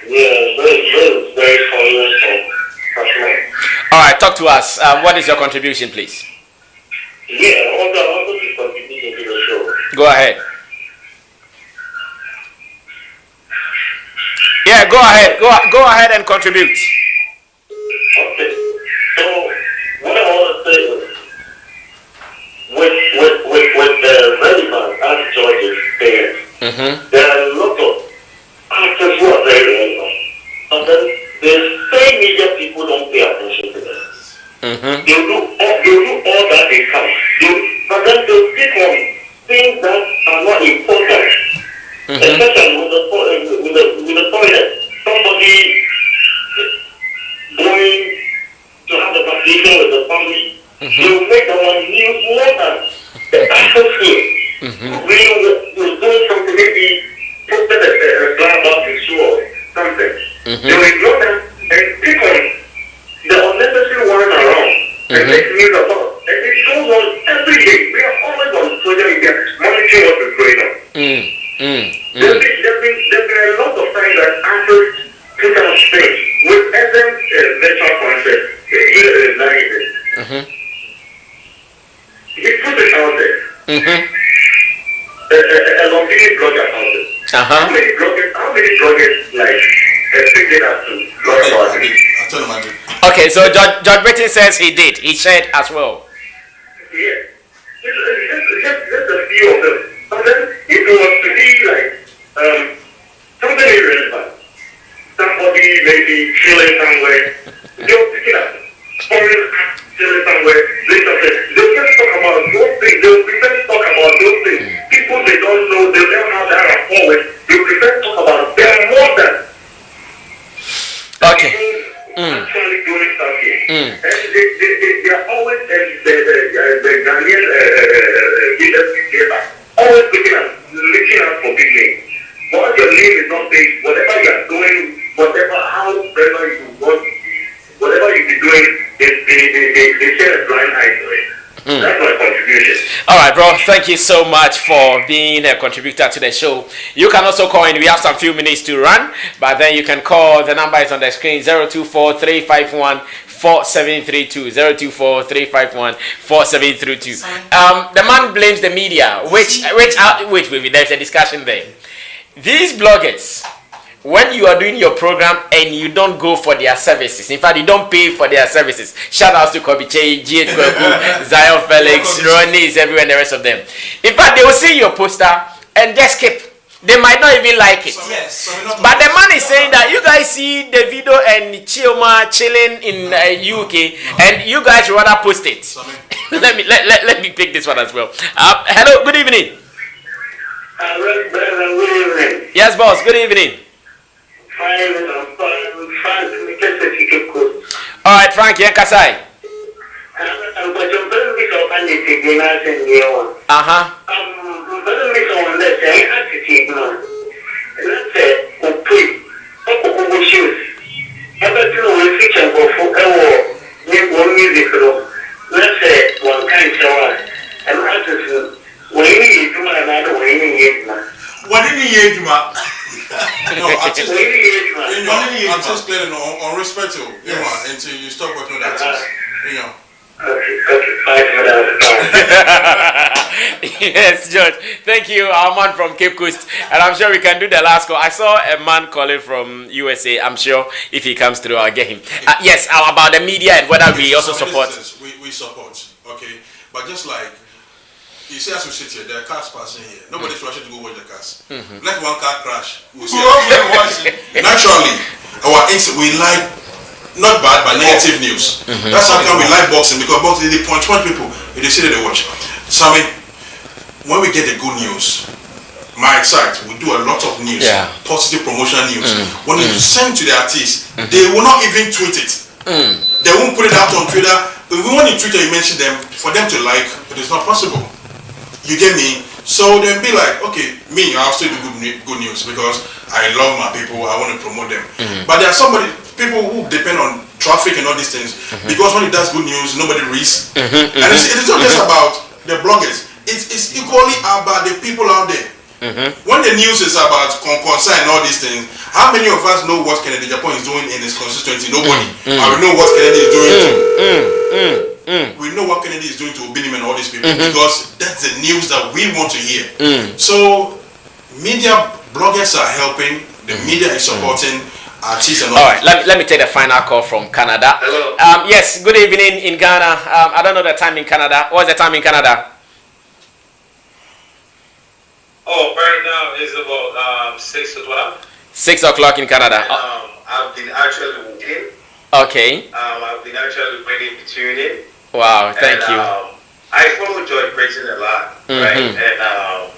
Yeah, very followers from. All right, talk to us. What is your contribution, please? Yeah, I want to contribute to the show. Go ahead. Yeah, go ahead. Go ahead and contribute. Okay. So what I want to say is, with the relevant as George is saying, there are a lot of actors who are very relevant, and then the same media people don't pay attention to them. They'll do all that they can, but then they'll pick on things that are not important. Especially with the toilet, somebody going to have a conversation with the family, they'll make our news more than the atmosphere. We're doing something, maybe posted a slab out to show or something. They will ignore them and pick on the unnecessary one around and make news about. And it goes on every day. We are always on social media monitoring what is going on. There's been a lot of times that actors put out space with Edem virtual concert. He put it out there. A Longini blogger out there. How many bloggers like picked it up to blog about it? I told him I did. Okay, so Judge Britton says he did. He shared as well. Yeah. Just a few of them. But then if it was to be like something irrelevant, somebody maybe chilling somewhere, they'll pick it up. Foreign chilling somewhere, they'll just talk about those things. They'll prefer to talk about those things. People they don't know, they don't have that rapport with, they prefer to talk about them more than actually doing stuff here. And they are always the Ghanaian leaders always looking out for big names. Once your name is not big, whatever you are doing, however you want, whatever you be doing, they share a blind eye to it. That's my contribution. All right, bro. Thank you so much for being a contributor to the show. You can also call in. We have some few minutes to run, but then you can call. The number is on the screen: 024-351-4732. 024-351-4732. The man blames the media, which there's a discussion there. These bloggers, when you are doing your program and you don't go for their services, in fact, you don't pay for their services. Shout out to Kobiche, G.H. Kwaku, Zion Felix, Ronnie is everywhere, and the rest of them. In fact, they will see your poster and just skip. They might not even like it. But the man is saying that you guys see the video and Chioma chilling in UK, and you guys rather post it. let me pick this one as well. Hello, good evening. Yes, boss. Good evening. All right, Frank, Kasai. Artists clearly on respect to until you stop working with artists. Yes, George. Thank you, our man from Cape Coast. And I'm sure we can do the last call. I saw a man calling from USA. I'm sure if he comes through, I'll get him. Yes, about the media and whether we also support. We support, okay? But just like You see, as we sit here, there are cars passing here. Nobody's rushing to go watch the cars. Mm-hmm. Let one car crash. We'll see. Naturally, we like not bad but negative news. Mm-hmm. That's how come we like boxing, because boxing they punch people. They see that they watch. Sammy, when we get the good news, my site we do a lot of news, positive promotional news. When you send to the artists, they will not even tweet it. They won't put it out on Twitter. If we want to Twitter, you mention them for them to like, it is not possible. You get me? So they'll be like, okay, me, I'll still do good news because I love my people, I want to promote them. But there are people who depend on traffic and all these things, because when it does good news, nobody reads. And it's not just about the bloggers, it's equally about the people out there. When the news is about concern and all these things, how many of us know what Kennedy Japan is doing in his constituency? Nobody. I will know what Kennedy is doing we know what Kennedy is doing to Obinim and all these people, because that's the news that we want to hear. So media bloggers are helping, the media is supporting artists and all. Alright, let me take the final call from Canada. Hello. Yes, good evening in Ghana. I don't know the time in Canada. What's the time in Canada? Oh, right now it's about 6 o'clock. 6 o'clock in Canada. And, I've been actually working. Okay. I've been actually waiting to tune in. Wow, thank you. I follow George Britton a lot, right? And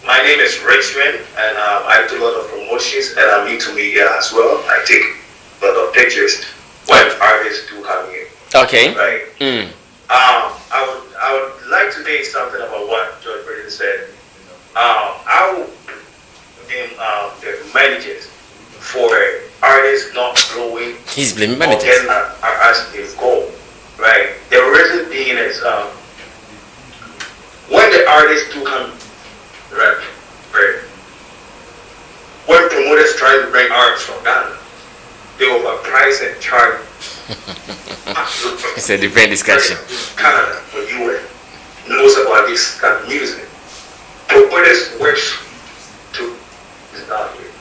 my name is Richmond, and I do a lot of promotions, and I'm into media as well. I take a lot of pictures when artists do come in. Okay. Right. I would like to say something about what George Britton said. I will blame the managers for artists not growing. He's blaming managers. As they go, right? The reason being is when the artists do come, right? When promoters try to bring artists from Ghana, they overprice and charge. It's a different discussion. Canada or US knows about this kind of music. Promoters wish to start with.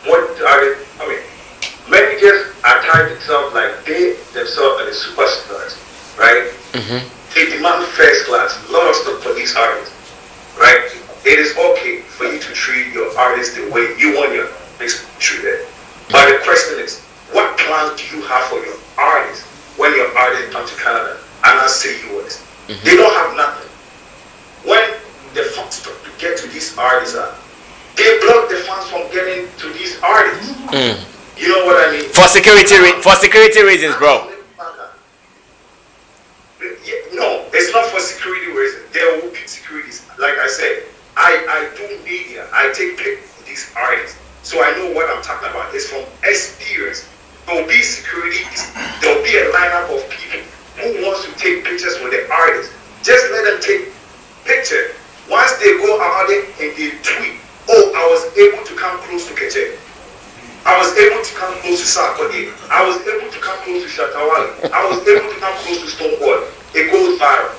What are they? I mean, managers are trying themselves like they themselves are the superstars, right? They demand first class, a lot of stuff for these artists, right? It is okay for you to treat your artists the way you want your artists treated. But the question is, what plans do you have for your artists when your artists come to Canada and I say US? They don't have nothing. When the funds to get to these artists are, they block the funds from getting to these artists. You know what I mean? For security reasons, bro. No, it's not for security reasons. There will be securities. Like I said, I do media. I take pictures of these artists. So I know what I'm talking about. It's from experience. There will be security. There will be a lineup of people who wants to take pictures with the artists. Just let them take pictures. Once they go out there and they tweet, oh, I was able to come close to Kete. I was able to come close to Sarkodie. I was able to come close to Shatawali. I was able to come close to Stonewall. It goes viral.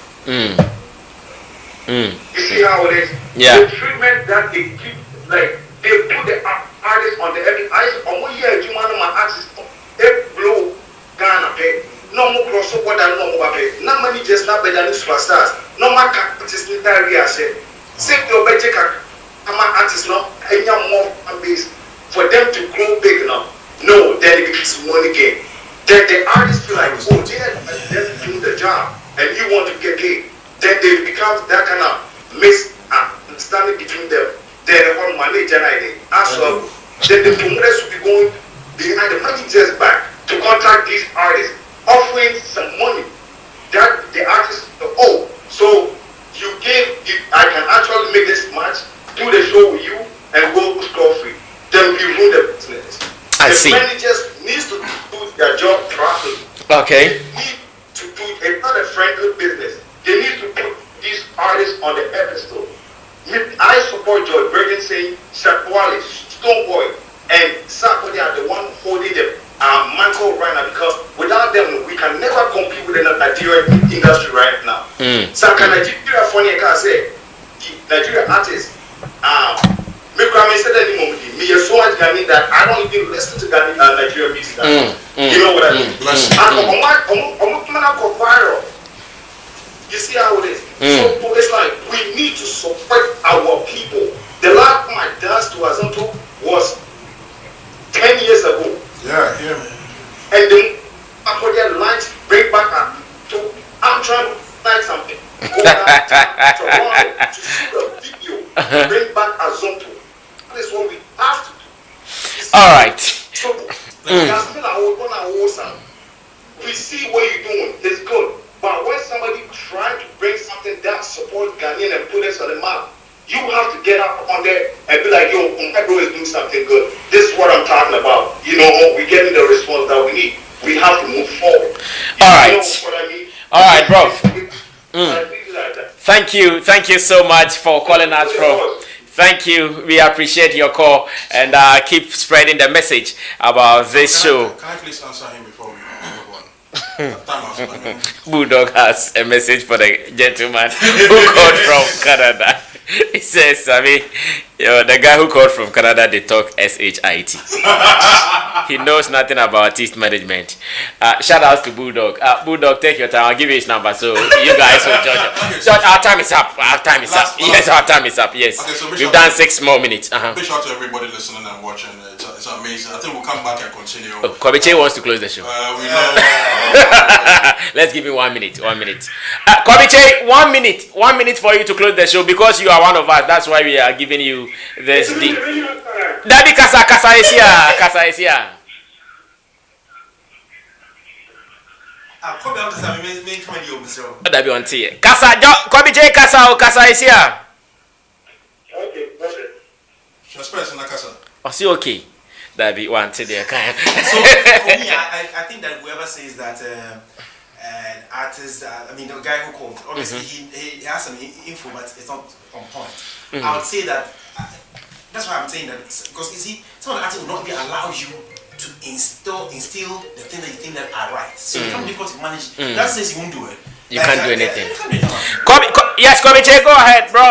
You see how it is? Yeah. The treatment that they give, like, they put the artists on the every eyes. On one year, you want my artists, they blow Ghana pay. No more crossover than no more pay. No money just not better than superstars. No more artists in that area. Save your budget. I'm an artist now. And you're more base for them to grow big enough. No, then it becomes money game. Then the artists feel like, oh, they're doing the job, and you want to get paid. Then they become that kind of misunderstanding between them. Then the whole manager and as well. Then the promoters will be going behind the managers back to contact these artists, offering some money that the artists, oh, so you gave, I can actually make this match, do the show with you, and go score free. Then we run the business. I see. Managers need to do their job properly. Okay. They need to do, it's not a friendly business. They need to put these artists on the pedestal. I support George Britton saying Shakwali, Stoneboy, and Sarkodie are the one holding the mantle right now, because without them we can never compete with the Nigerian industry right now. So can Nigeria funny can say the Nigerian artists me said that me so much Ghanaian that I don't even listen to Nigerian music. You know what I mean? I'm viral. You see how it is? So it's like we need to support our people. The last time I danced to Azonto was 10 years ago. Yeah, yeah, man. And then after their lines bring back I'm trying to find something. Go back to Toronto to shoot a video. Bring back Azonto. That is what we have to do. All right. So, we see what you're doing. It's good. But when somebody trying to bring something that supports Ghanaian and put us on the map, you have to get up on there and be like, yo, my bro is doing something good. This is what I'm talking about. You know, we're getting the response that we need. We have to move forward. All right. Know what I mean? All right, bro. Thank you so much for calling us from. Thank you. We appreciate your call and keep spreading the message about this show. Can I please answer him before we move on? Bulldog has a message for the gentleman who called from Canada. He says, Sammy, the guy who called from Canada, they talk SHIT. He knows nothing about artist management. Shout out to Bulldog. Bulldog, take your time. I'll give you his number so you guys will judge. Judge, our time is up. Our time is up. Yes, our time is up. Yes. Okay, so we've done 6 more minutes. Big shout out to everybody listening and watching. It's amazing. I think we'll come back and continue. Kobiche wants to close the show. We know. Let's give him 1 minute. 1 minute. Kobiche, 1 minute. 1 minute for you to close the show because you are one of us. That's why we are giving you this deal. Daddy Kasa is here. Kasa is here. That be on tea. Kasa, Kobiche Kasa is here. Okay. Just press on the Kasa. Was he okay? That be one tea there. So for me, I think that whoever says that an artist, I mean the guy who called, obviously he has some info, but it's not on point. I would say that that's why I'm saying that because you see, some of the artists will not be allow you to instill the things that you think that are right. So you can't difficult to manage. That says you won't do it. You can't do anything. You can't do anything. Yes, Kobiche, go ahead, bro.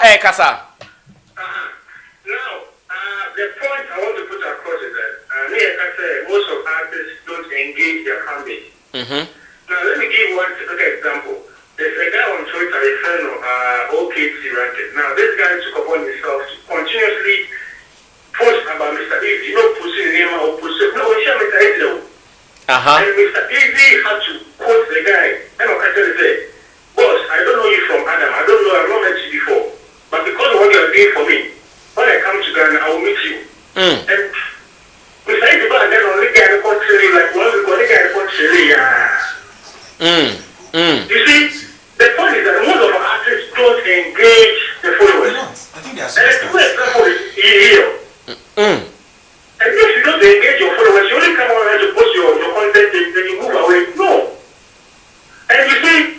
Hey, Kasa. Now, the point I want to put across is that me and Kasa, most of artists don't engage their fan base. Now, let me give one example. There's a guy on Twitter, a friend of OKT Racket. Now, this guy took upon himself to continuously post about Mr. Easy. You know, pushing the name or pushing. No, he Mr. Easy. And Mr. Easy had to quote the guy. And Okata said, boss, I don't know you from Adam. I don't know, I've not met you before. But because of what you're doing for me, when I come to Ghana, I will meet you. And Mr. Easy, but then only guy in the country, like one of the guy in the country, You see, the point is that most of our artists don't engage the followers. I think they are And the good example is here. And if you don't engage your followers, you only come around to post your content, then you move away. No. And you see,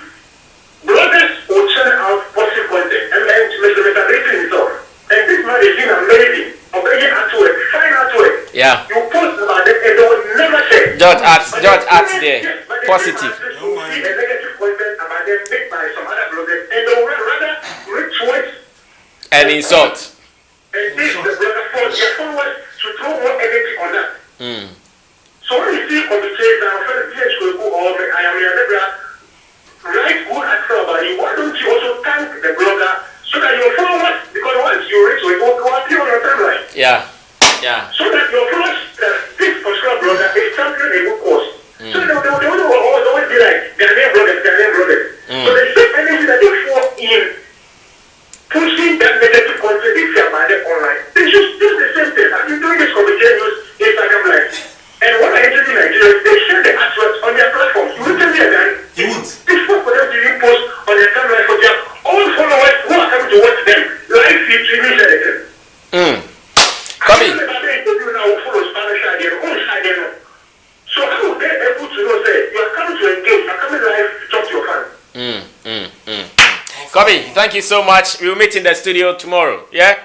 bloggers will churn out positive content. And Mr. Britton himself. And this man is doing amazing. Amazing artwork, fine artwork. Yeah. You post about it and they will never say. George Arts there. Positive. Negative content about them made by some other bloggers, and they will rather retweet And insult. and this the blogger for their followers to throw more energy on that. So when you see on the chase now, for the PH will go all I am here, write good article about you. Why don't you also thank the blogger so that your followers, because once you reach it, will appear on your timeline. Yeah. So that your followers, this particular blogger is championing a good cause. So they will always be like, Ghanaian bloggers. So the same energy that they fall in pushing that negative content they say about them online, they just do the same thing. I've been doing this for the news, Instagram live. And when I enter in Nigeria, they share the artworks on their platforms. You will tell me again, it's not for them to even post on their timeline for their own followers who are coming to watch them. Live feed, streaming, share them. Kobe. So how are they able to know, say, you are coming to engage, you are coming live to talk to your fans? Kobe, thank you so much. We'll meet in the studio tomorrow. Yeah?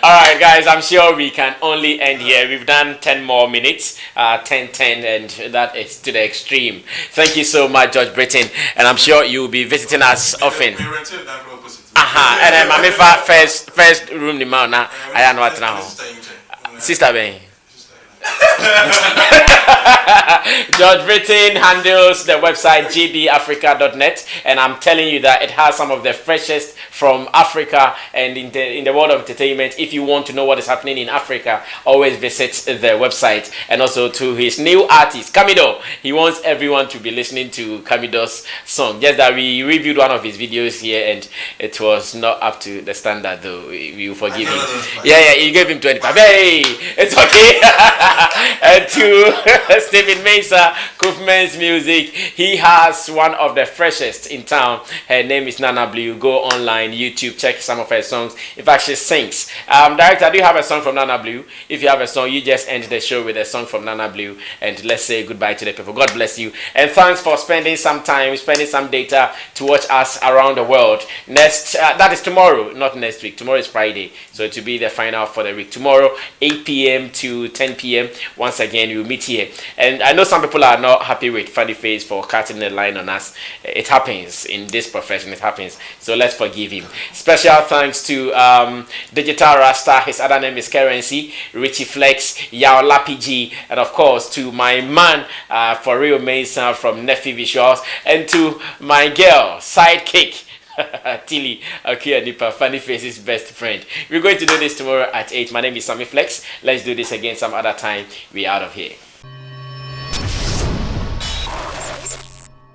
Alright guys, I'm sure we can only end here. We've done 10 more minutes, 10, and that is to the extreme. Thank you so much, George Britton, and I'm sure you'll be visiting us often. We rented that opposite. And then my first room the man now. I know what now. Sister Ben. George Britton handles the website gbafrica.net, and I'm telling you that it has some of the freshest from Africa and in the world of entertainment. If you want to know what is happening in Africa, always visit the website. And also to his new artist, Camido. He wants everyone to be listening to Camido's song. Just that we reviewed one of his videos here and it was not up to the standard, though. We will forgive him. Yeah, you gave him 25. Hey, it's okay. And to Stephen Mensah, Koofman's Music, he has one of the freshest in town. Her name is Nana Blue. Go online, YouTube, check some of her songs. In fact, she sings. Director, do you have a song from Nana Blue? If you have a song, you just end the show with a song from Nana Blue, and let's say goodbye to the people. God bless you, and thanks for spending some time, spending some data to watch us around the world. Next, that is tomorrow, not next week. Tomorrow is Friday, so it will be the final for the week. Tomorrow, 8 p.m. to 10 p.m. Once again, we'll meet here. And I know some people are not happy with Funny Face for cutting the line on us. It happens in this profession. It happens. So let's forgive him. Special thanks to Digital Rasta. His other name is Currency, Richie Flex, Yao Lapiji, and of course to my man for real Mason from Nephi Visuals, and to my girl sidekick Tilly Nipa, Funny Face's best friend. We're going to do this tomorrow at 8. My name is Sammy Flex. Let's do this again some other time. We're out of here.